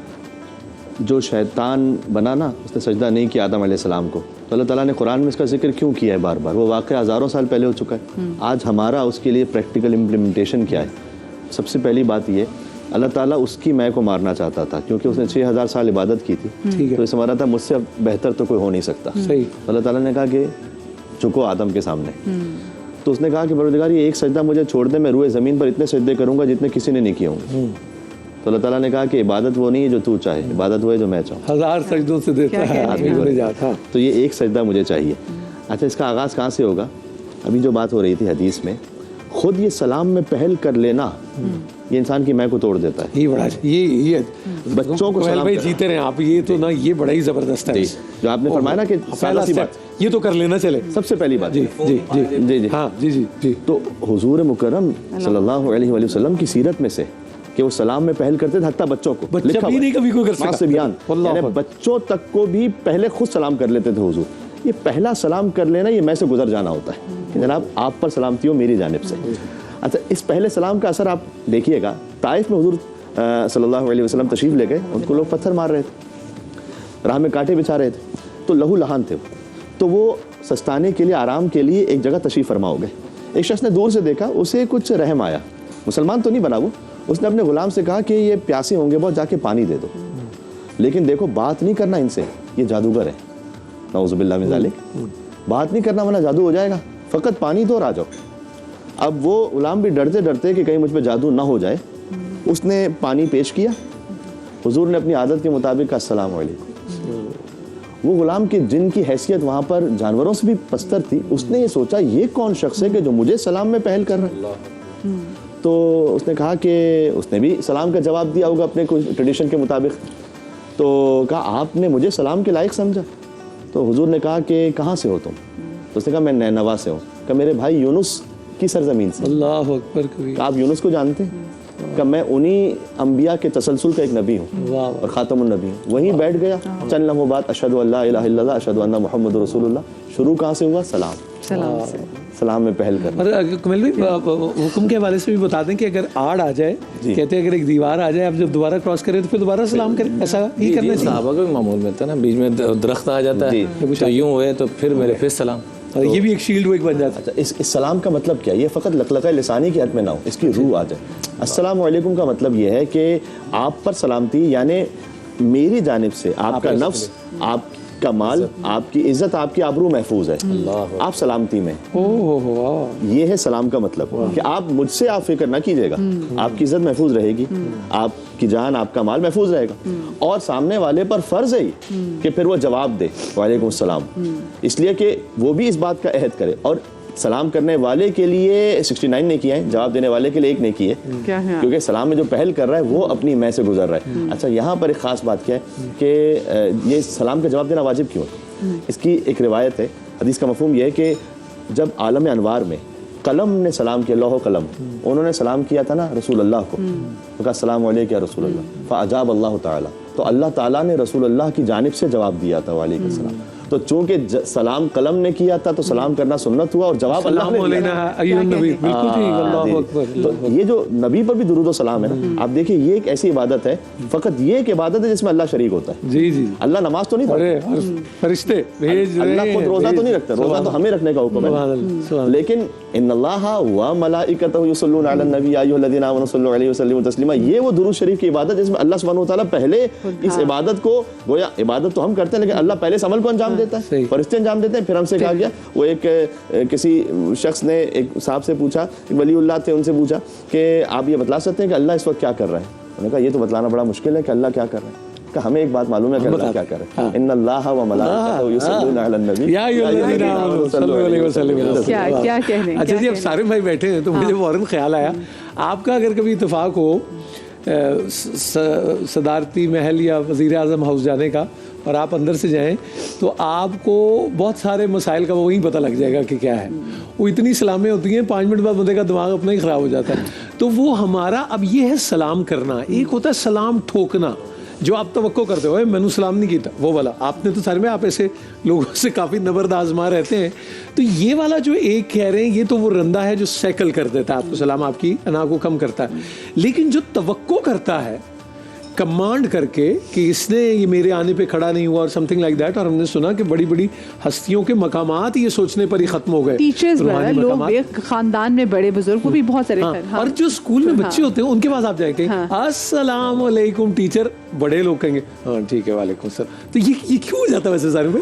جو شیطان بنا نا، اس نے سجدہ نہیں کیا آدم علیہ السلام کو، تو اللہ تعالیٰ نے قرآن میں اس کا ذکر کیوں کیا ہے بار بار؟ وہ واقعہ ہزاروں سال پہلے ہو چکا ہے. آج ہمارا اس کے لیے پریکٹیکل امپلیمنٹیشن کیا ہے؟ سب سے پہلی بات یہ، اللہ تعالیٰ اس کی میں کو مارنا چاہتا تھا، کیونکہ اس نے 6000 سال عبادت کی تھی، تو اس ہمارا تھا مجھ سے بہتر تو کوئی ہو نہیں سکتا. اللہ تعالیٰ نے کہا کہ جھکو آدم کے سامنے. تو اس نے کہا کہ پروردگار یہ ایک سجدہ مجھے چھوڑ دے، میں روئے زمین پر اتنے سجدے کروں گا جتنے کسی نے نہیں کیے ہوں گے. تو اللہ تعالیٰ نے کہا کہ عبادت وہ نہیں ہے جو تو چاہے، عبادت وہ ہے جو میں چاہوں. 1000 سجدوں سے دیتا ہے آدمی بنے جاتا، تو یہ ایک سجدہ مجھے چاہیے. اچھا، اس کا آغاز کہاں سے ہوگا؟ ابھی جو بات ہو رہی تھی حدیث میں، خود یہ سلام میں پہل کر لینا یہ انسان کی میں کو توڑ دیتا ہے. یہ بڑا یہ بچوں کو سلام جیتے رہے آپ، یہ تو نا یہ بڑا ہی زبردست ہے جو آپ نے فرمایا نا کہ پہلا سٹیپ یہ تو کر لینا چلے، سب سے پہلی بات. جی جی جی جی ہاں جی جی جی. تو حضور مکرم صلی اللہ علیہ وآلہ وسلم کی سیرت میں سے کہ وہ سلام میں پہل کرتے تھے، حتیٰ بچوں کو بچہ بھی نہیں کبھی کو کر سکتا، یعنی بچوں تک کو بھی پہلے خود سلام کر لیتے تھے حضور. یہ پہلا سلام کر لینا یہ میں سے گزر جانا ہوتا ہے کہ جناب آپ پر سلامتی ہو میری جانب سے. اچھا، اس پہلے سلام کا اثر آپ دیکھیے گا. طائف میں حضور صلی اللہ علیہ وسلم تشریف لے گئے، ان کو لوگ پتھر مار رہے تھے، راہ میں کانٹے بچھا رہے تھے، تو لہو لہان تھے. تو وہ سستانے کے لیے، آرام کے لیے ایک جگہ تشریف فرما ہو گئے. ایک شخص نے دور سے دیکھا، اسے کچھ رحم آیا، مسلمان تو نہیں بنا وہ. اس نے اپنے غلام سے کہا کہ یہ پیاسے ہوں گے بہت، جا کے پانی دے دو، لیکن دیکھو بات نہیں کرنا ان سے، یہ جادوگر ہے، نعوذ باللہ من ذالک. بات نہیں کرنا ورنہ جادو ہو جائے گا، فقط پانی دو اور آ جاؤ. اب وہ غلام بھی ڈرتے ڈرتے کہ کہیں مجھ پہ جادو نہ ہو جائے، اس نے پانی پیش کیا. حضور نے اپنی عادت کے مطابق کہا السلام علیکم. وہ غلام کی جن کی حیثیت وہاں پر جانوروں سے بھی پستر تھی، اس نے یہ سوچا یہ کون شخص ہے کہ جو مجھے سلام میں پہل کر رہا ہے. تو اس نے کہا کہ اس نے بھی سلام کا جواب دیا ہوگا اپنے کوئی ٹریڈیشن کے مطابق. تو کہا آپ نے مجھے سلام کے لائق سمجھا؟ تو حضور نے کہا کہ کہاں سے ہو تم؟ تو اس نے کہا میں نینوا سے ہوں. کہ میرے بھائی یونس کی سرزمین سے. اللہ اکبر. آپ یونس کو جانتے ہیں؟ کہ میں انہی انبیاء کے تسلسل کا ایک نبی ہوں اور خاتم النبی ہوں. وہیں بیٹھ گیا چند لمحوں بعد اشہد ان لا الہ الا اللہ اشہد ان محمد رسول اللہ. شروع کہاں سے ہوا؟ سلام. سلام میں پہل کرنا. اور کمل بھائی حکم کے حوالے سے بھی بتا دیں کہ اگر آڑ آ جائے, کہتے ہیں اگر ایک دیوار آ جائے آپ جب دوبارہ کراس کریں تو پھر دوبارہ سلام کریں, ایسا ہی کرنا چاہیے. صحابہ کا بھی معمول میں تھا نا, بیچ میں درخت آ جاتا ہے تو یوں ہوئے تو پھر میرے پھر سلام, یہ بھی ایک شیلڈ وہ ایک بن جاتا ہے. اس سلام کا مطلب کیا ہے؟ یہ فقط لقلقہ لسانی کی حد میں نہ ہو, اس کی روح آ جائے. السلام علیکم کا مطلب یہ ہے کہ آپ پر سلامتی, یعنی میری جانب سے آپ کا نفس, آپ کا مال, آپ کی عزت, آپ کی آبرو محفوظ ہے, آپ سلامتی میں. یہ ہے سلام کا مطلب, کہ آپ مجھ سے آپ فکر نہ کیجیے گا, آپ کی عزت محفوظ رہے گی, آپ کی جان, آپ کا مال محفوظ رہے گا, اور سامنے والے پر فرض ہے کہ پھر وہ جواب دے وعلیکم السلام, اس لیے کہ وہ بھی اس بات کا عہد کرے. اور سلام کرنے والے کے لیے 69 نیکی ہیں, جواب دینے والے کے لیے 1 نیکی ہے, کیونکہ سلام میں جو پہل کر رہا ہے وہ اپنی میں سے گزر رہا ہے. اچھا, یہاں پر ایک خاص بات کیا ہے کہ یہ سلام کا جواب دینا واجب کیوں ہے؟ اس کی ایک روایت ہے, حدیث کا مفہوم یہ ہے کہ جب عالم انوار میں قلم نے سلام کیا, لوح و قلم, انہوں نے سلام کیا تھا نا رسول اللہ کو, کہا السلام علیکم یا رسول اللہ, فاجاب اللہ تعالیٰ, تو اللہ تعالیٰ نے رسول اللہ کی جانب سے جواب دیا تھا وعلیکم السلام. تو چونکہ سلام قلم نے کیا تھا تو سلام کرنا سنت ہوا, اور جواب اللہ نے دیا. تو یہ جو نبی پر بھی درود و سلام ہے نا, آپ دیکھیں یہ ایک ایسی عبادت ہے, فقط یہ ایک عبادت ہے جس میں اللہ شریک ہوتا ہے. جی جی, اللہ نماز تو نہیں پڑھتا, فرشتے اللہ خود روزہ تو نہیں رکھتا, روزہ تو ہمیں رکھنے کا حکم ہے, لیکن ان اللہ وملائکتہ یصلون علی النبی یا ایھا الذین آمنوا صلوا علیہ وسلموا تسلیما, یہ وہ درود شریف کی عبادت جس میں اللہ سبحانہ وتعالیٰ پہلے اس عبادت کو, گویا عبادت تو ہم کرتے ہیں لیکن اللہ پہلے اس عمل کو انجام دیتا ہے, فرشتے انجام دیتے ہیں. پھر ہم سے کہا گیا, وہ ایک کسی شخص نے ایک صاحب سے پوچھا, ولی اللہ تھے, ان سے پوچھا کہ آپ یہ بتلا سکتے ہیں کہ اللہ اس وقت کیا کر رہا ہے؟ انہوں نے کہا یہ تو بتلانا بڑا مشکل ہے کہ اللہ کیا کر رہا ہے. کہ ہمیں ایک بات معلوم ہے کہ اللہ کیا کر رہا ہے, ان اللہ و ملائکتہ یصلون علی النبی یا ایھا الذین آمنوا صلوا علیہ وسلم. کیا کہنے. اچھا جی, اب سارے بھائی بیٹھے ہیں تو مجھے فوراً خیال آیا, آپ کا اگر کبھی اتفاق ہو صدارتی محل یا وزیر اعظم ہاؤس جانے کا, اور آپ اندر سے جائیں تو آپ کو بہت سارے مسائل کا وہیں پتہ لگ جائے گا کہ کیا ہے. وہ اتنی سلامیں ہوتی ہیں 5 منٹ بعد بندے کا دماغ اپنا ہی خراب ہو جاتا ہے. تو وہ ہمارا اب یہ ہے سلام کرنا, ایک ہوتا ہے سلام ٹھوکنا جو آپ توقع کرتے ہو, میں نے سلام نہیں کیا وہ والا, آپ نے تو سارے میں آپ ایسے لوگوں سے کافی نبرد آزما رہتے ہیں. تو یہ والا جو ایک کہہ رہے ہیں یہ تو وہ رندہ ہے جو سیکل کر دیتا ہے آپ کو سلام, آپ کی انا کو کم کرتا ہے. لیکن جو توقع کرتا ہے کمانڈ کر کے کہ اس نے یہ میرے آنے پہ کھڑا نہیں ہوا اور سم تھنگ لائک دیٹ, اور ہم نے سنا کہ بڑی بڑی ہستیوں کے مقامات یہ سوچنے پر ہی ختم ہو گئے. ٹیچرز لوگ, خاندان میں بڑے بزرگ وہ بھی بہت سارے, اور جو اسکول میں بچے ہوتے ہیں ان کے پاس آپ جائیں گے السلام علیکم ٹیچر, بڑے لوگ کہیں گے ہاں ٹھیک ہے وعلیکم السلام. تو یہ کیوں ہو جاتا ہے ویسے سارے میں؟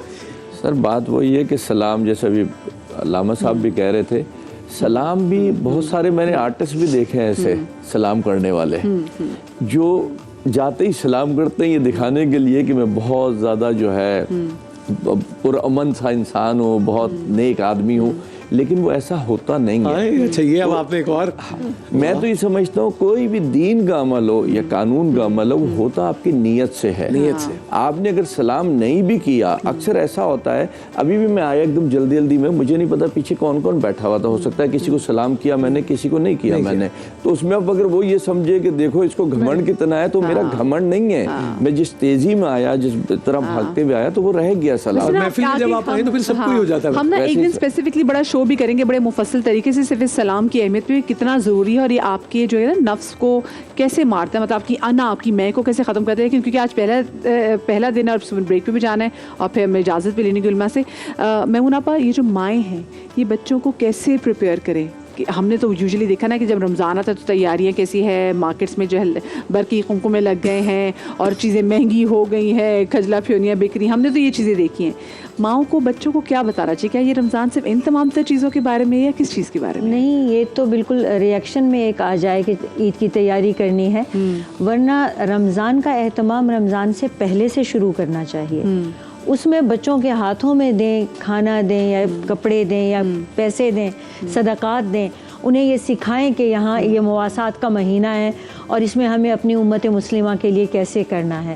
سر بات وہی ہے کہ سلام, جیسے ابھی علامہ صاحب بھی کہہ رہے تھے, سلام بھی بہت سارے میں نے آرٹسٹ بھی دیکھے ہیں ایسے سلام کرنے والے, جو جاتے ہی سلام کرتے ہیں یہ دکھانے کے لیے کہ میں بہت زیادہ جو ہے پرامن سا انسان ہوں, بہت نیک آدمی ہوں, لیکن وہ ایسا ہوتا نہیں ہے. اچھا, یہ اب آپ نے ایک اور, میں تو یہ سمجھتا ہوں کوئی بھی دین کا عمل ہو یا قانون کا عمل ہو, وہ ہوتا آپ کی نیت سے ہے. نیت سے آپ نے اگر سلام نہیں بھی کیا, اکثر ایسا ہوتا ہے, ابھی بھی میں آیا ایک دم جلدی میں, مجھے نہیں پتا پیچھے کون کون بیٹھا ہوا تھا, ہو سکتا ہے کسی کو سلام کیا میں نے, کسی کو نہیں کیا میں نے, تو اس میں اب اگر وہ یہ سمجھے کہ دیکھو اس کو گھمنڈ کتنا ہے, تو میرا گھمنڈ نہیں ہے, میں جس تیزی میں آیا, جس طرح بھاگتے ہوئے آیا, تو وہ رہ گیا سلام. محفل میں جب آپ آئیں تو پھر سب کو ہی ہو جاتا ہے. ہم نا ایک دن اسپیسیفکلی بڑا شو بھی کریں گے بڑے مفصل طریقے سے, صرف سلام کی اہمیت پہ کتنا ضروری ہے, اور یہ آپ کے جو ہے نا نفس کو کیسے مارتا ہے, مطلب آپ کی انا, آپ کی میں کو کیسے ختم کرتے ہیں. کیونکہ آج پہلا دن ہے اور بریک پہ بھی جانا ہے, اور پھر ہمیں اجازت بھی لینی کی علماء سے. میمونہ پا, یہ جو مائیں ہیں یہ بچوں کو کیسے پریپیئر کریں؟ کہ ہم نے تو یوزلی دیکھا نا کہ جب رمضان آتا ہے تو تیاریاں کیسی ہے, مارکیٹس میں جو ہے برقی قمقمے لگ گئے ہیں اور چیزیں مہنگی ہو گئی ہیں, کھجلا پھیونیاں بک رہی, ہم نے تو یہ چیزیں دیکھی ہیں. ماؤں کو بچوں کو کیا بتانا چاہیے؟ کیا یہ رمضان صرف ان تمام تر چیزوں کے بارے میں یا کس چیز کے بارے میں؟ نہیں, یہ تو بالکل ریئیکشن میں ایک آ جائے کہ عید کی تیاری کرنی ہے, ورنہ رمضان کا اہتمام رمضان سے پہلے سے شروع کرنا چاہیے. اس میں بچوں کے ہاتھوں میں دیں, کھانا دیں یا کپڑے دیں یا پیسے دیں, صدقات دیں, انہیں یہ سکھائیں کہ یہاں یہ مواسات کا مہینہ ہے اور اس میں ہمیں اپنی امت مسلمہ کے لیے کیسے کرنا ہے.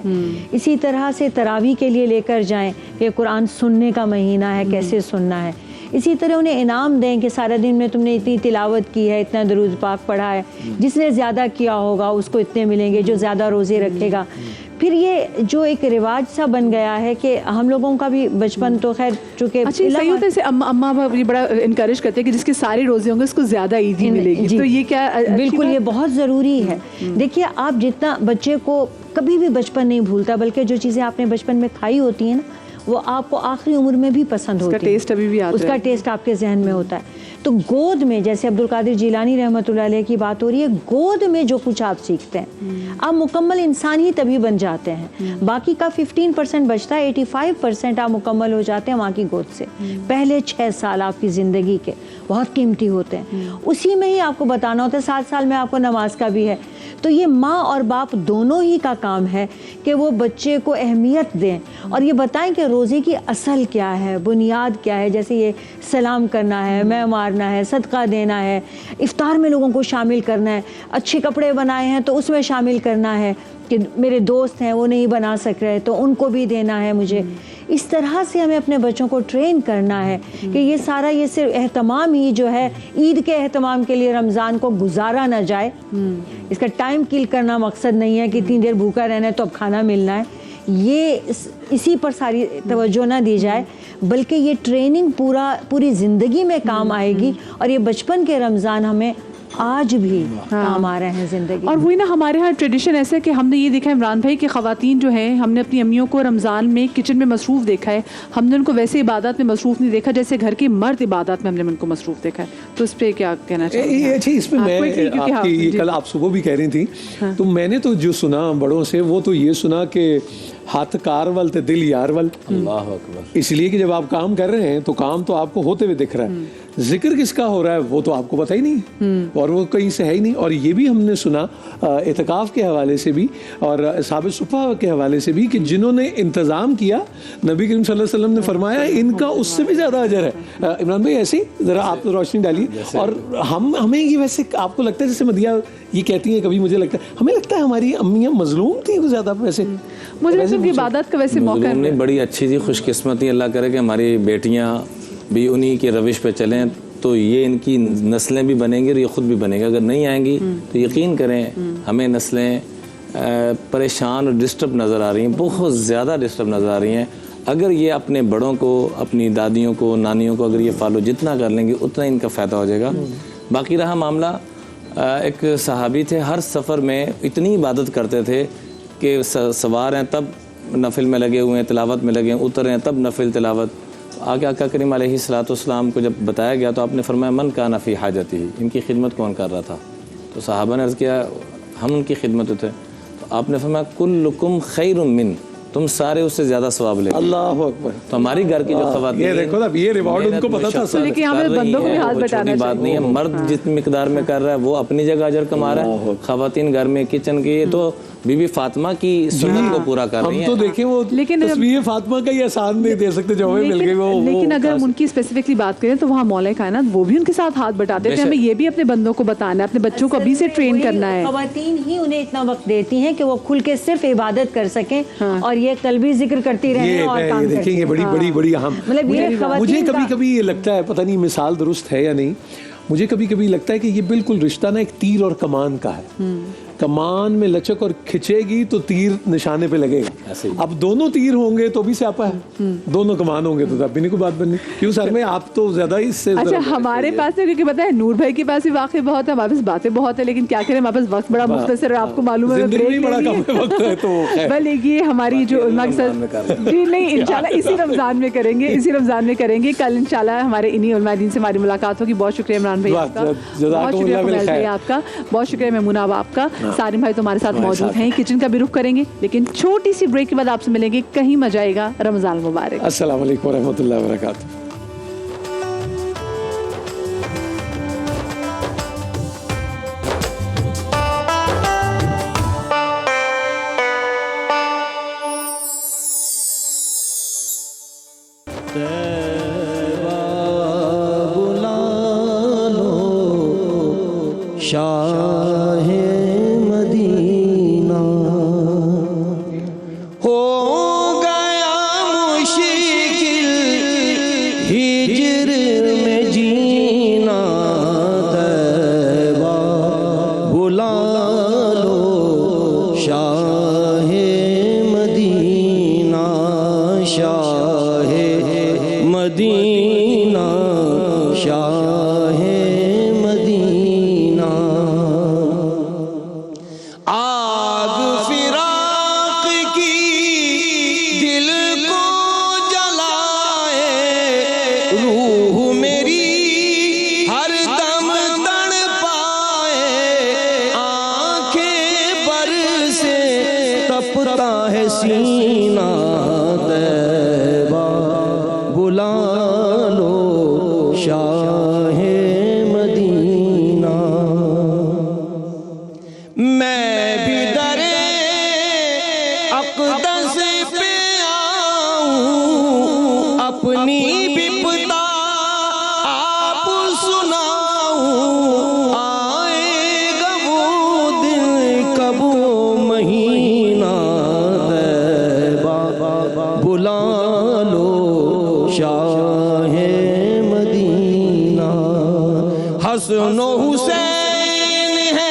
اسی طرح سے تراویح کے لیے لے کر جائیں کہ قرآن سننے کا مہینہ ہے, کیسے سننا ہے. اسی طرح انہیں انعام دیں کہ سارا دن میں تم نے اتنی تلاوت کی ہے, اتنا درود پاک پڑھا ہے, جس نے زیادہ کیا ہوگا اس کو اتنے ملیں گے, جو زیادہ روزے رکھے گا. پھر یہ جو ایک رواج سا بن گیا ہے کہ ہم لوگوں کا بھی بچپن تو خیر چونکہ اچھا صحیح ہوتا ہے جیسے اماں یہ بڑا انکریج کرتے ہیں کہ جس کے سارے روزے ہوں گے اس کو زیادہ عید ہی ملے گی, تو یہ کیا بالکل یہ بہت ضروری ہے. دیکھیے آپ جتنا بچے کو کبھی بھی بچپن نہیں بھولتا, بلکہ جو چیزیں آپ نے بچپن میں کھائی ہوتی ہیں نا وہ آپ کو آخری عمر میں بھی پسند ہوتی ہے, اس کا ٹیسٹ آپ کے ذہن میں ہوتا ہے. تو گود میں جیسے عبدالقادر جیلانی رحمۃ اللہ علیہ کی بات ہو رہی ہے, گود میں جو کچھ آپ سیکھتے ہیں آپ مکمل انسان ہی تبھی بن جاتے ہیں. باقی کا 15% بچتا ہے, 85% آپ مکمل ہو جاتے ہیں وہاں کی گود سے. پہلے 6 سال آپ کی زندگی کے بہت قیمتی ہوتے ہیں, اسی میں ہی آپ کو بتانا ہوتا ہے. 7 سال میں آپ کو نماز کا بھی ہے. تو یہ ماں اور باپ دونوں ہی کا کام ہے کہ وہ بچے کو اہمیت دیں اور یہ بتائیں کہ روزے کی اصل کیا ہے, بنیاد کیا ہے. جیسے یہ سلام کرنا ہے, میں مارنا ہے, صدقہ دینا ہے, افطار میں لوگوں کو شامل کرنا ہے, اچھے کپڑے بنائے ہیں تو اس میں شامل کرنا ہے کہ میرے دوست ہیں وہ نہیں بنا سک رہے تو ان کو بھی دینا ہے مجھے. اس طرح سے ہمیں اپنے بچوں کو ٹرین کرنا ہے کہ یہ سارا یہ صرف اہتمام ہی جو ہے عید کے اہتمام کے لیے رمضان کو گزارا نہ جائے. اس کا ٹائم کل کرنا مقصد نہیں ہے کہ اتنی دیر بھوکا رہنا ہے تو اب کھانا ملنا ہے, یہ اسی پر ساری توجہ نہ دی جائے, بلکہ یہ ٹریننگ پوری زندگی میں کام آئے گی. اور یہ بچپن کے رمضان ہمیں آج بھی کام آ رہے ہیں زندگی. اور وہی نا ہمارے ہاں ٹریڈیشن ایسا ہے کہ ہم نے یہ دیکھا ہے عمران بھائی کہ خواتین جو ہیں ہم نے اپنی امیوں کو رمضان میں کچن میں مصروف دیکھا ہے, ہم نے ان کو ویسے عبادات میں مصروف نہیں دیکھا جیسے گھر کے مرد عبادات میں ہم نے ان کو مصروف دیکھا ہے. تو اس پہ کیا کہنا چاہیے؟ اچھا اس میں میں کل آپ صبح بھی کہہ رہی تھی تو میں نے تو جو سنا بڑوں سے وہ تو یہ سنا کہ ہاتھ کار ول تے دل یار ول. اللہ اکبر. اس لیے کہ جب آپ کام کر رہے ہیں تو کام تو آپ کو ہوتے ہوئے دکھ رہا ہے, ذکر کس کا ہو رہا ہے وہ تو آپ کو پتہ ہی نہیں اور وہ کہیں سے ہے ہی نہیں. اور یہ بھی ہم نے سنا اعتکاف کے حوالے سے بھی اور اصحاب صفہ کے حوالے سے بھی کہ جنہوں نے انتظام کیا نبی کریم صلی اللہ علیہ وسلم نے فرمایا ان کا اس سے بھی زیادہ اجر ہے. عمران بھائی ایسے ہی ذرا آپ روشنی ڈالیے. اور ہمیں یہ ویسے آپ کو لگتا ہے جیسے مدیہ یہ کہتی ہیں, کبھی مجھے لگتا ہے ہمیں لگتا ہے ہماری امیاں مظلوم تھیں زیادہ. ویسے مجھے عبادت کا ویسے موقع نہیں, بڑی اچھی تھی, خوش قسمتی اللہ کرے کہ ہماری بیٹیاں بھی انہی کے روش پہ چلیں تو یہ ان کی نسلیں بھی بنیں گی اور یہ خود بھی بنے گا. اگر نہیں آئیں گی تو یقین کریں ہمیں نسلیں پریشان اور ڈسٹرب نظر آ رہی ہیں, بہت زیادہ ڈسٹرب نظر آ رہی ہیں. اگر یہ اپنے بڑوں کو, اپنی دادیوں کو, نانیوں کو اگر یہ فالو جتنا کر لیں گے اتنا ان کا فائدہ ہو جائے گا. باقی رہا معاملہ, ایک صحابی تھے ہر سفر میں اتنی عبادت کرتے تھے کہ سوار ہیں تب نفل میں لگے ہوئے ہیں, تلاوت میں لگے ہیں, اتر ہیں تب نفل تلاوت. آگے آقا کریم علیہ السلام کو جب بتایا گیا تو آپ نے فرمایا من کان فی حاجتی, ان کی خدمت کون کر رہا تھا؟ تو صحابہ نے عرض کیا ہم ان کی خدمت تھے. تو آپ نے فرمایا کلکم خیر من, تم سارے اس سے زیادہ ثواب لے. اللہ اکبر. تو ہماری گھر کی جو خواتین, یہ دیکھو نا یہ ریوارڈ ان کو پتہ تھا. لیکن یہاں پہ بندوں کو بھی ہاتھ بٹانا بات نہیں ہے, مرد جتنی مقدار میں کر رہا ہے وہ اپنی جگہ اجر کما رہا ہے, خواتین گھر میں کچن کی. تو بی بی فاطمہ کی سنت کو پورا کر رہی ہیں. ہم تو دیکھیں وہ تصویر فاطمہ کا یہ آسان نہیں دے سکتے جو ہمیں مل گئی وہ. لیکن اگر ہم ان کی اسپیسیفکلی بات کریں تو وہاں مولا کائنات وہ بھی ان کے ساتھ ہاتھ بٹاتے تھے. ہمیں یہ بھی اپنے بندوں کو بتانا ہے, اپنے بچوں کو ابھی سے ٹرین کرنا ہے. خواتین ہی انہیں اتنا وقت دیتی ہیں کہ وہ کھل کے صرف عبادت کر سکیں اور یہ قلبی ذکر کرتی رہیں اور کام کرتی. دیکھیں یہ بڑی بڑی اہم. مجھے کبھی کبھی یہ لگتا ہے, پتہ نہیں مثال درست ہے یا نہیں, مجھے کبھی کبھی لگتا ہے کہ یہ بالکل رشتہ نا ایک تیر اور کمان کا ہے. کمان میں لچک اور کھچے گی تو تیر نشانے پہ لگے گا. اب دونوں تیر ہوں گے تو بھی سیاپا ہے, دونوں کمان ہوں گے تو تب بھی نہیں کوئی بات بننی. کیوں سر میں آپ تو زیادہ ہی اس سے. اچھا ہمارے پاس ہے کیونکہ پتہ ہے نور بھائی کے پاس بھی واقعی بہت ہے, ہمارے پاس باتیں بہت ہے, لیکن کیا کریں ہمارے پاس وقت بڑا مختصر ہے, آپ کو معلوم ہے بڑا کم وقت ہے. تو بھلے یہ ہماری جو علماء کے ساتھ جی نہیں انشاءاللہ اسی رمضان میں کریں گے, اسی رمضان میں کریں گے. کل انشاءاللہ ہمارے انہی علماء دین سے ہماری ملاقات ہوگی. بہت شکریہ عمران بھائی آپ کا, بہت شکریہ آپ کا, بہت شکریہ میمونہ آپ کا. سارم بھائی تو ہمارے ساتھ موجود ہیں. کچن کا بھی رخ کریں گے لیکن چھوٹی سی بریک کے بعد آپ سے ملیں گے. کہیں مزہ آئے گا. رمضان مبارک. السلام علیکم ورحمۃ اللہ وبرکاتہ. شاہ مدینہ ہو گیا مشکل ہجر میں جینا, طیبہ بلا لو شاہ کانپتا ہے سینہ طیبہ بلا لو شاہ مدینہ میں بھی در اقدس پہ آؤں اپنی بپتا آپ سناؤں آئے گا وہ دن کب وہ مہینہ طیبہ بلا لو شاہ مدینہ حسن و حسین ہے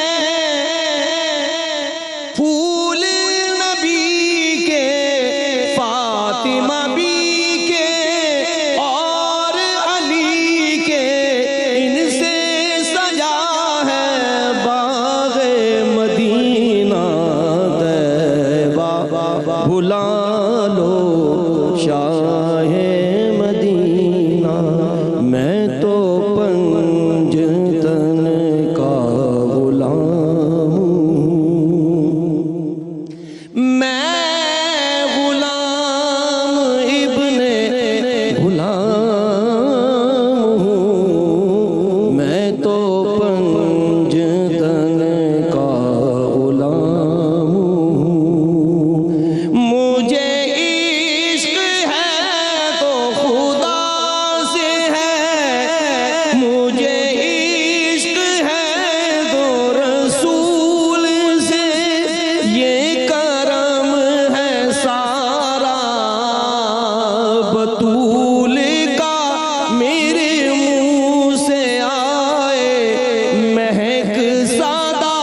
پھول نبی کے فاطمہ بھی کے اور علی کے ان سے سجا ہے باغ مدینہ طیبہ بلا لو شاہ مدینہ میں تو پنجتن کا غلام ہوں میں غلام ابن غلام ہوں میں تو پنجتن کا غلام ہوں مجھے عشق ہے تو خدا سے ہے مجھے عشق ہے تو رسول سے یہ کرم ہے سارا بطول کا میرے منہ سے آئے مہک سادہ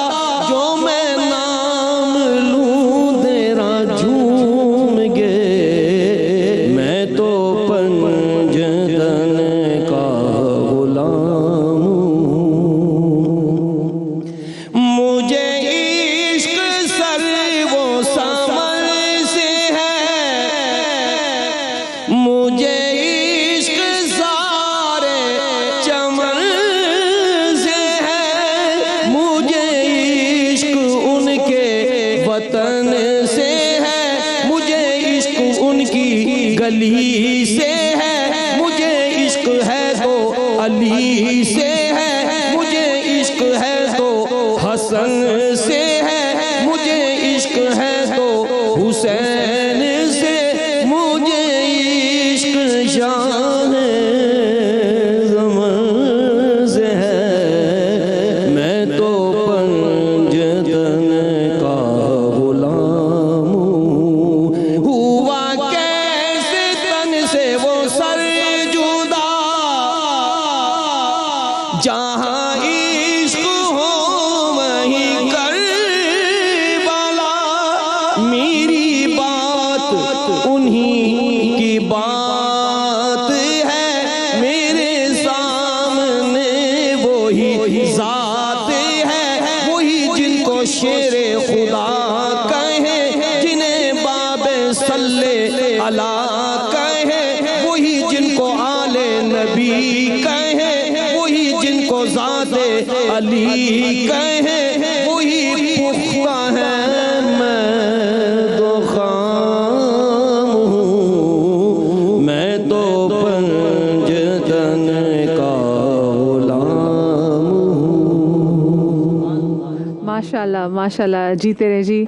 جو میں نام لوں تیرا جھوم گے میں تو پنجتن کا غلام ہوں مجھے عشق سر وہ سمر سے ہے مجھے عشق سارے چمن سے ہے مجھے عشق ان کے وطن سے ہے مجھے عشق ان کی گلی سے ہے مجھے عشق ہے تو علی سے ہے مجھے عشق ہے تو حسن سے ہے مجھے عشق ہے تو حسین سے مجھے عشق شاہ زمان سے ہے میں تو پنجتن کا غلام ہوں ہوا کیسے تن سے وہ سر جدا جہاں عشق ہو وہیں کربلا میری بات انہی کی بات ہے میرے سامنے وہی ذات ہے وہی جن کو شیر خدا کہیں جنہیں باب صلی اللہ کہیں وہی جن کو آل نبی کہیں وہی جن کو ذات علی کہیں وہی پختہ ہے میں تو خام ہوں میں تو پنجتن کا غلام ہوں ماشاءاللہ ماشاءاللہ جیتے رہے جی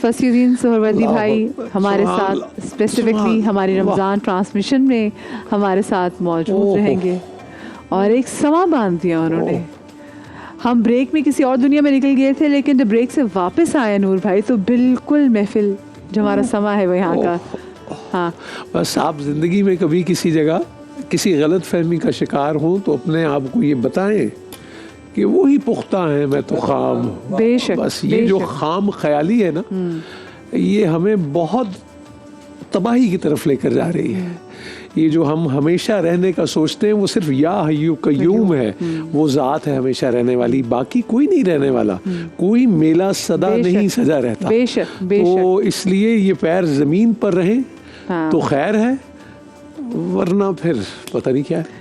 فصیح الدین سہروردی بھائی ہمارے ساتھ اسپیسیفکلی ہماری رمضان ٹرانسمیشن میں ہمارے ساتھ موجود رہیں گے اور ایک سما باندھ دیا انہوں نے ہم بریک میں کسی اور دنیا میں نکل گئے تھے لیکن جب بریک سے واپس آئے نور بھائی تو بالکل محفل جو ہمارا سما ہے وہ یہاں کا ہاں بس آپ زندگی میں کبھی کسی جگہ کسی غلط فہمی کا شکار ہوں تو اپنے آپ کو یہ بتائیں کہ وہی پختہ ہیں میں تو خام ہوں بے شک بس یہ جو خام خیالی ہے نا یہ ہمیں بہت تباہی کی طرف لے کر جا رہی ہے یہ جو ہم ہمیشہ رہنے کا سوچتے ہیں وہ صرف یا حیو قیوم ہے وہ ذات ہے ہمیشہ رہنے والی باقی کوئی نہیں رہنے والا کوئی میلہ صدا نہیں سجا رہتا تو اس لیے یہ پیر زمین پر رہیں تو خیر ہے ورنہ پھر پتہ نہیں کیا ہے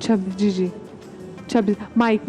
26 26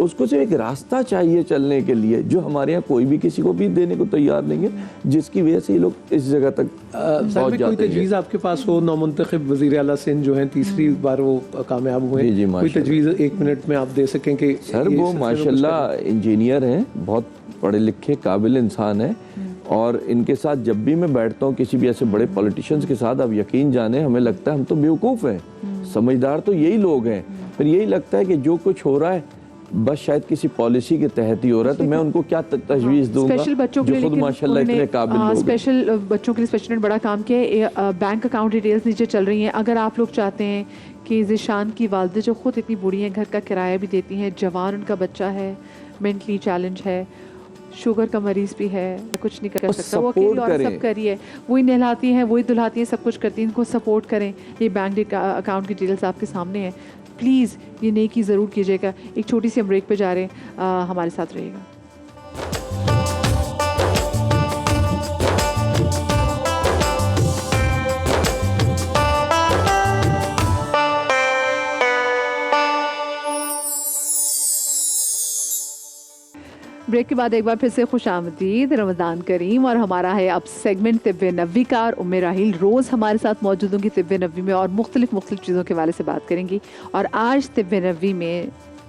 اس کو صرف ایک راستہ چاہیے چلنے کے لیے جو ہمارے یہاں کوئی بھی کسی کو بھی دینے کو تیار نہیں ہے, جس کی وجہ سے یہ لوگ اس جگہ تک پہنچ جاتے ہیں. کوئی تجویز آپ کے پاس ہو؟ نومنتخب وزیر اعلیٰ سندھ جو ہیں تیسری بار وہ کامیاب ہوئے, کوئی تجویز 1 منٹ میں آپ دے سکیں کہ؟ سر وہ ماشاءاللہ انجینئر ہیں, بہت پڑھے لکھے قابل انسان ہیں, اور ان کے ساتھ جب بھی میں بیٹھتا ہوں کسی بھی ایسے بڑے پولیٹیشنز کے ساتھ, آپ یقین جانیں ہمیں لگتا ہے ہم تو بیوقوف ہیں, سمجھدار تو یہی لوگ ہیں. پھر یہی لگتا ہے کہ جو کچھ ہو رہا ہے بس شاید کسی پالیسی کے تحت ہی ہو رہا ہے, تو میں ان کو کیا تجویز دوں گا جو خود ماشاءاللہ اتنے قابل لوگ ہیں. اسپیشل بچوں کے لیے اسپیشل نے بڑا کام کیا ہے. بینک اکاؤنٹ ڈیٹیلز نیچے چل رہی ہیں. اگر آپ لوگ چاہتے ہیں کہ ذیشان کی والدہ جو خود اتنی بوڑھی ہیں, گھر کا کرایہ بھی دیتی ہیں, جوان ان کا بچہ ہے, مینٹلی چیلنج ہے, شوگر کا مریض بھی ہے, کچھ نہیں کر سکتا, وہ اکیلی اور سب کری ہے, وہی نہلاتی ہیں, وہی دھلاتی ہیں, سب کچھ کرتی ہیں, ان کو سپورٹ کریں. یہ بینک اکاؤنٹ کی ڈیٹیلز آپ کے سامنے ہیں, پلیز یہ نیکی ضرور کیجیے گا. ایک چھوٹی سی ہم بریک پہ جا رہے ہیں, ہمارے ساتھ رہیے گا. بریک کے بعد ایک بار پھر سے خوش آمدید, رمضان کریم. اور ہمارا ہے اب سیگمنٹ طب نبوی کا, اور ام راحیل روز ہمارے ساتھ موجود ہوں گی طب نبوی میں, اور مختلف چیزوں کے حوالے سے بات کریں گی. اور آج طب نبوی میں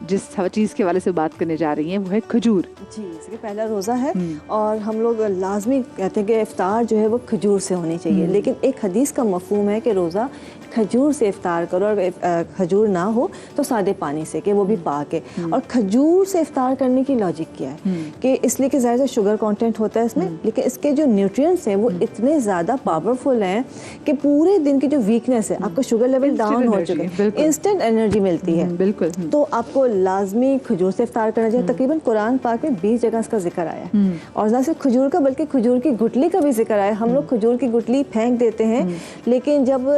جس چیز کے حوالے سے بات کرنے جا رہی ہیں وہ ہے کھجور. جی, اس کے پہلا روزہ ہے اور ہم لوگ لازمی کہتے ہیں کہ افطار جو ہے وہ کھجور سے ہونی چاہیے, لیکن ایک حدیث کا مفہوم ہے کہ روزہ کھجور سے افطار کرو, اور کھجور نہ ہو تو سادے پانی سے, کہ وہ بھی پاک ہے. اور کھجور سے افطار کرنے کی لاجک کیا ہے کہ اس لیے کہ ظاہر سے شوگر کانٹینٹ ہوتا ہے اس میں, لیکن اس کے جو نیوٹرینٹس ہیں وہ اتنے زیادہ پاورفل ہیں کہ پورے دن کی جو ویکنیس ہے, آپ کا شوگر لیول ڈاؤن ہو چکا ہے, انسٹنٹ انرجی ملتی ہے. بالکل. تو آپ کو لازمی کھجور سے افطار کرنا چاہیے. تقریباً قرآن پاک میں 20 جگہ اس کا ذکر آیا ہے, اور نہ صرف کھجور کا بلکہ کھجور کی گٹلی کا بھی ذکر آیا. ہم لوگ کھجور کی گٹلی پھینک دیتے ہیں, لیکن جب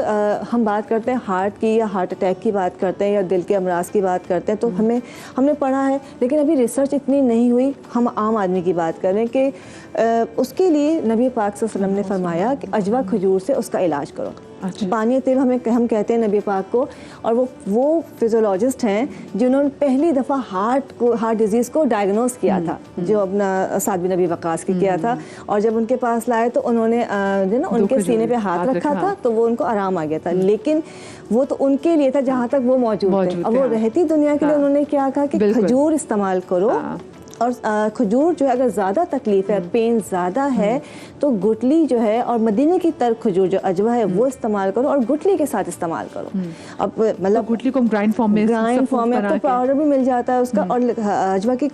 ہم بات کرتے ہیں ہارٹ کی یا ہارٹ اٹیک کی بات کرتے ہیں یا دل کے امراض کی بات کرتے ہیں, تو ہم نے پڑھا ہے, لیکن ابھی ریسرچ اتنی نہیں ہوئی. ہم عام آدمی کی بات کر رہے ہیں کہ اس کے لیے نبی پاک صلی اللہ علیہ وسلم نے فرمایا کہ اجوا کھجور سے اس کا علاج کرو. پانی طب ہم کہتے ہیں نبی پاک کو, اور وہ فزیولوجسٹ ہیں جنہوں نے پہلی دفعہ ہارٹ ڈیزیز کو ڈائگنوز کیا تھا, جو اپنا سعد بن ابی وقاص کی کیا تھا. اور جب ان کے پاس لائے تو انہوں نے ان کے سینے پہ ہاتھ رکھا تھا تو وہ ان کو آرام آ گیا تھا, لیکن وہ تو ان کے لیے تھا جہاں تک وہ موجود تھے. اب وہ رہتی دنیا کے لیے انہوں نے کیا کہا کہ کھجور استعمال کرو, اور کھجور جو ہے اگر زیادہ تکلیف ہے, پین زیادہ ہے, تو گٹلی جو ہے اور مدینے کی تر کھجور جو اجوا ہے وہ استعمال کرو, اور گٹلی کے ساتھ استعمال کرو. اب مطلب گٹلی کو گرائنڈ فارم میں تو پاؤڈر بھی مل جاتا ہے اس کا, اور اجوا کی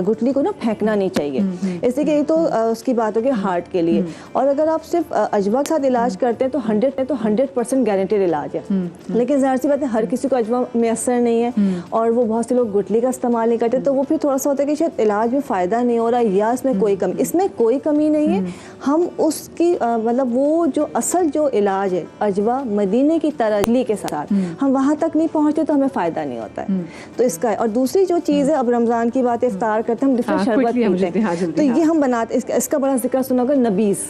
گٹلی کو نا پھینکنا نہیں چاہیے. اس لیے کہ یہ تو اس کی بات ہوگی ہارٹ کے لیے. اور اگر آپ صرف اجوا کے ساتھ علاج کرتے ہیں تو 100% گارنٹیڈ علاج ہے, لیکن ظاہر سی بات ہے ہر کسی کو اجوا میسر نہیں ہے, اور وہ بہت سے لوگ گٹلی کا استعمال نہیں کرتے, تو وہ پھر تھوڑا سا ہوتا ہے کہ شاید علاج میں فائدہ نہیں ہو رہا, یا اس میں کوئی کمی. اس میں کوئی کمی نہیں ہے. ہم اس کی مطلب وہ جو اصل جو علاج ہے اجوا مدینے کی ترجلی کے ساتھ, ہم وہاں تک نہیں پہنچتے تو ہمیں فائدہ نہیں ہوتا ہے. تو اس کا ہے. اور دوسری جو چیز ہے, اب رمضان کی بات افطار کرتے ہیں, ہم ڈفرینٹ شربت پیتے ہیں, تو یہ ہم بناتے, اس کا بڑا ذکر سنا ہوگا, نبیز.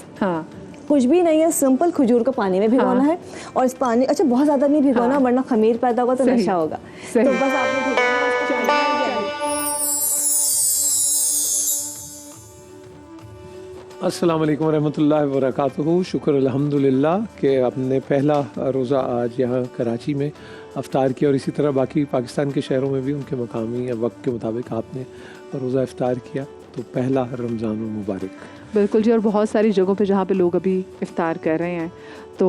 کچھ بھی نہیں ہے, سمپل کھجور کو پانی میں بھگونا ہے, اور اس پانی اچھا بہت زیادہ نہیں بھگونا ورنہ خمیر پیدا ہوگا تو نشہ ہوگا. تو بس آپ نے السلام علیکم ورحمۃ اللہ وبرکاتہ. شکر الحمدللہ کہ آپ نے پہلا روزہ آج یہاں کراچی میں افطار کیا, اور اسی طرح باقی پاکستان کے شہروں میں بھی ان کے مقامی وقت کے مطابق آپ نے روزہ افطار کیا. تو پہلا رمضان المبارک. بالکل جی, اور بہت ساری جگہوں پہ جہاں پہ لوگ ابھی افطار کر رہے ہیں, تو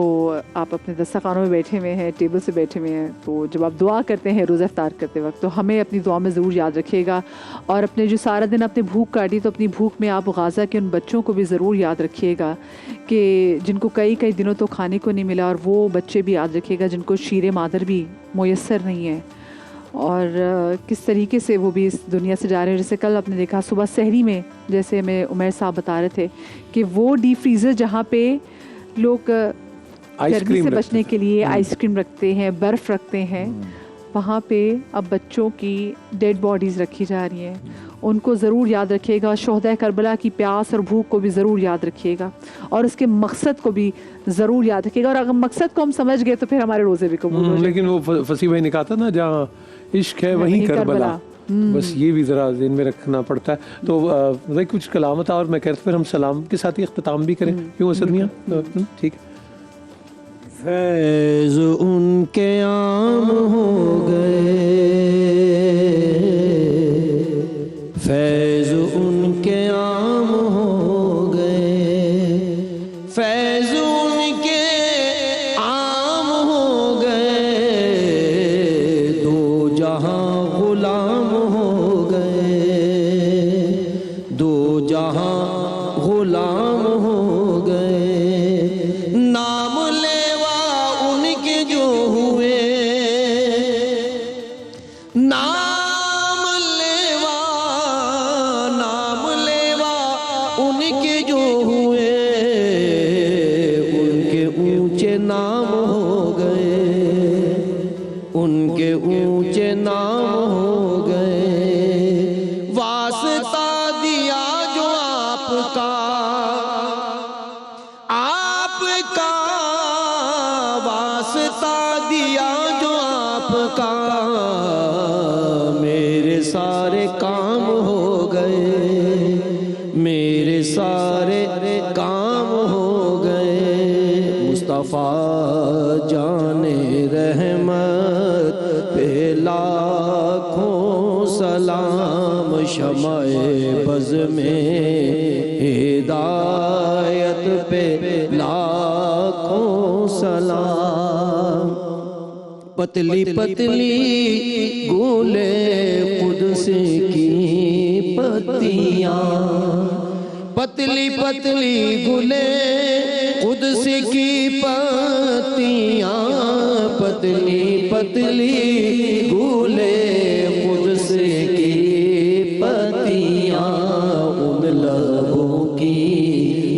آپ اپنے دسترخوانوں میں بیٹھے ہوئے ہیں, ٹیبل سے بیٹھے ہوئے ہیں, تو جب آپ دعا کرتے ہیں روزہ افطار کرتے وقت, تو ہمیں اپنی دعا میں ضرور یاد رکھیے گا. اور اپنے جو سارا دن اپنے بھوک کاٹی, تو اپنی بھوک میں آپ غازہ کے ان بچوں کو بھی ضرور یاد رکھیے گا کہ جن کو کئی دنوں تو کھانے کو نہیں ملا, اور وہ بچے بھی یاد رکھیے گا جن کو شیر مادر بھی میسر نہیں ہے, اور کس طریقے سے وہ بھی اس دنیا سے جا رہے ہیں. جیسے کل آپ نے دیکھا صبح سحری میں, جیسے ہمیں عمیر صاحب بتا رہے تھے کہ وہ ڈیپ فریزر جہاں پہ لوگ گرمی سے بچنے کے لیے آئس کریم رکھتے ہیں, برف رکھتے ہیں, وہاں پہ اب بچوں کی ڈیڈ باڈیز رکھی جا رہی ہیں. ان کو ضرور یاد رکھیے گا. شہداء کربلا کی پیاس اور بھوک کو بھی ضرور یاد رکھیے گا, اور اس کے مقصد کو بھی ضرور یاد رکھیے گا. اور اگر مقصد کو ہم سمجھ گئے تو پھر ہمارے روزے بھی قبول ہو. لیکن وہ فصیح بھائی نے کہا تھا نا, جہاں عشق ہے وہیں کربلا, بس یہ بھی ذرا ذہن میں رکھنا پڑتا ہے. تو بھائی کچھ کلام تھا اور میں کہتا پھر ہم سلام کے ساتھ ہی اختتام بھی کریں, کیوں اسد میاں؟ ٹھیک ہے. فیض ان کے عام ہو گئے, فیض ان کے عام ہو گئے, فیض ان کے عام ہو گئے, دو جہاں غلام ہو گئے, دو جہاں غلام ہو گئے. نام لیوا ان کے جو ہوئے, نام لیوا, نام لیوا ان کے جو ہوئے, ان کے اونچے نام ہو گئے, ان کے اونچے نام ہو گئے. واسطہ دیا جو آپ کا, آپ کا واسطہ دیا جو آپ کا, میرے سارے کام ہو گئے, میرے سارے کام ہو گئے. مصطفیٰ جان رحمت پہ لاکھوں سلام, شمع بز میں ہدایت پہ لاکھوں سلام. پتلی پتلی گولے قدس کی پتیاں, پتلی پتلی گلے قدس کی پتیاں, پتلی پتلی گولے قدس کی پتیاں. ان لبوں کی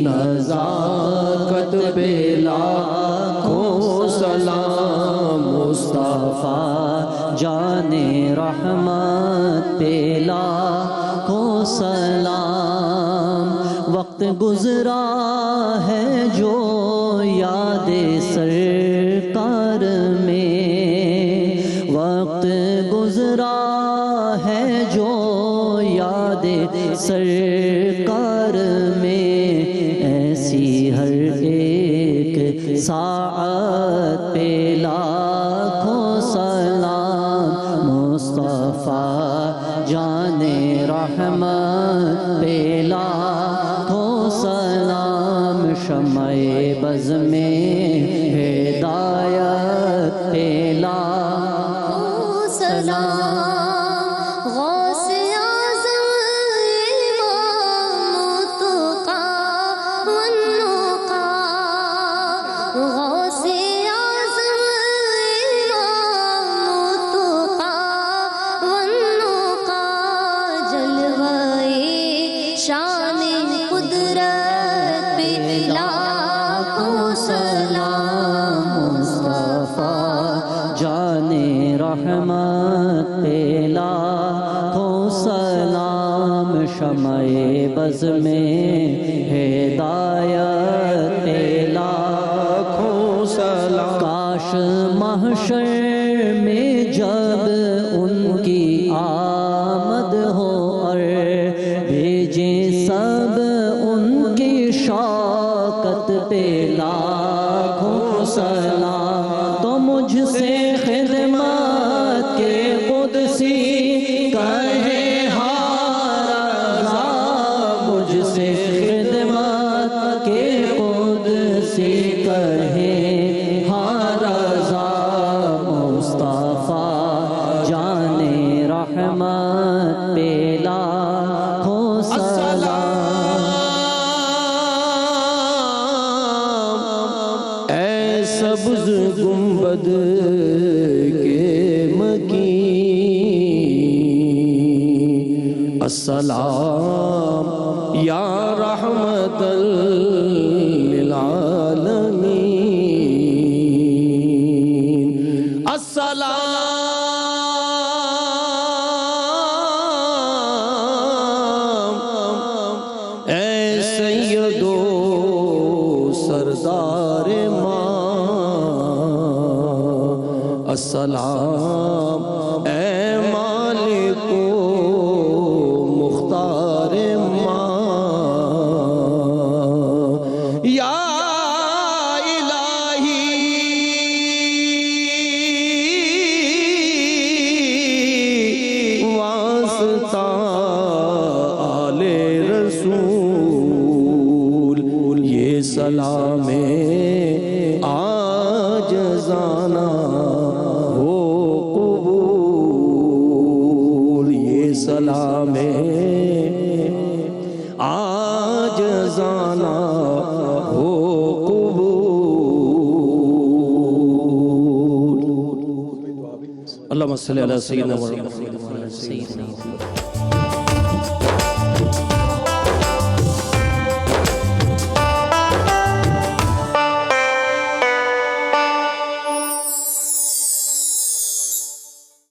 نزاکت پہ لاکھوں سلام, مصطفیٰ جان رحمت پہ لاکھوں سلام. وقت گزرا ہے جو یاد سرکار میں, وقت گزرا ہے جو یاد سرکار میں, ایسی ہر ایک ساعت پہ لاکھوں سلام. مصطفیٰ جان رحمت پہ لاکھوں سلام, شمع بز میں ہدایت پہ لاکھوں سلام. غوث اعظم امام متقی والنقی, غوث اعظم امام متقی والنقی, جلوہ شان قدرت پہ لاکھوں سلام. مصطفیٰ جان رحمت پہ لاکھوں سلام, شمع بز میں ہدایت پہ لاکھوں سلام. کاش محشر میں جب ان کی آمد ہو اور بھیجیں سب ان کی شوکت پہ لاکھوں سلام. تو مجھ سے خدمت کے قدسی کہے ہاں رضا, مجھ سے خدمت کے قدسی کہے ہاں رضا. مصطفیٰ جان رحمت پہ لاکھوں سلام. اے سبز گنبد کے مکین, السلام یا رحمت للعالمین. السلام اے سید و سردار ماں, السلام اے مالک سلام عاجزانہ ہو قبول، یہ سلام عاجزانہ ہو قبول۔ اللہم صلی علی سیدنا محمد۔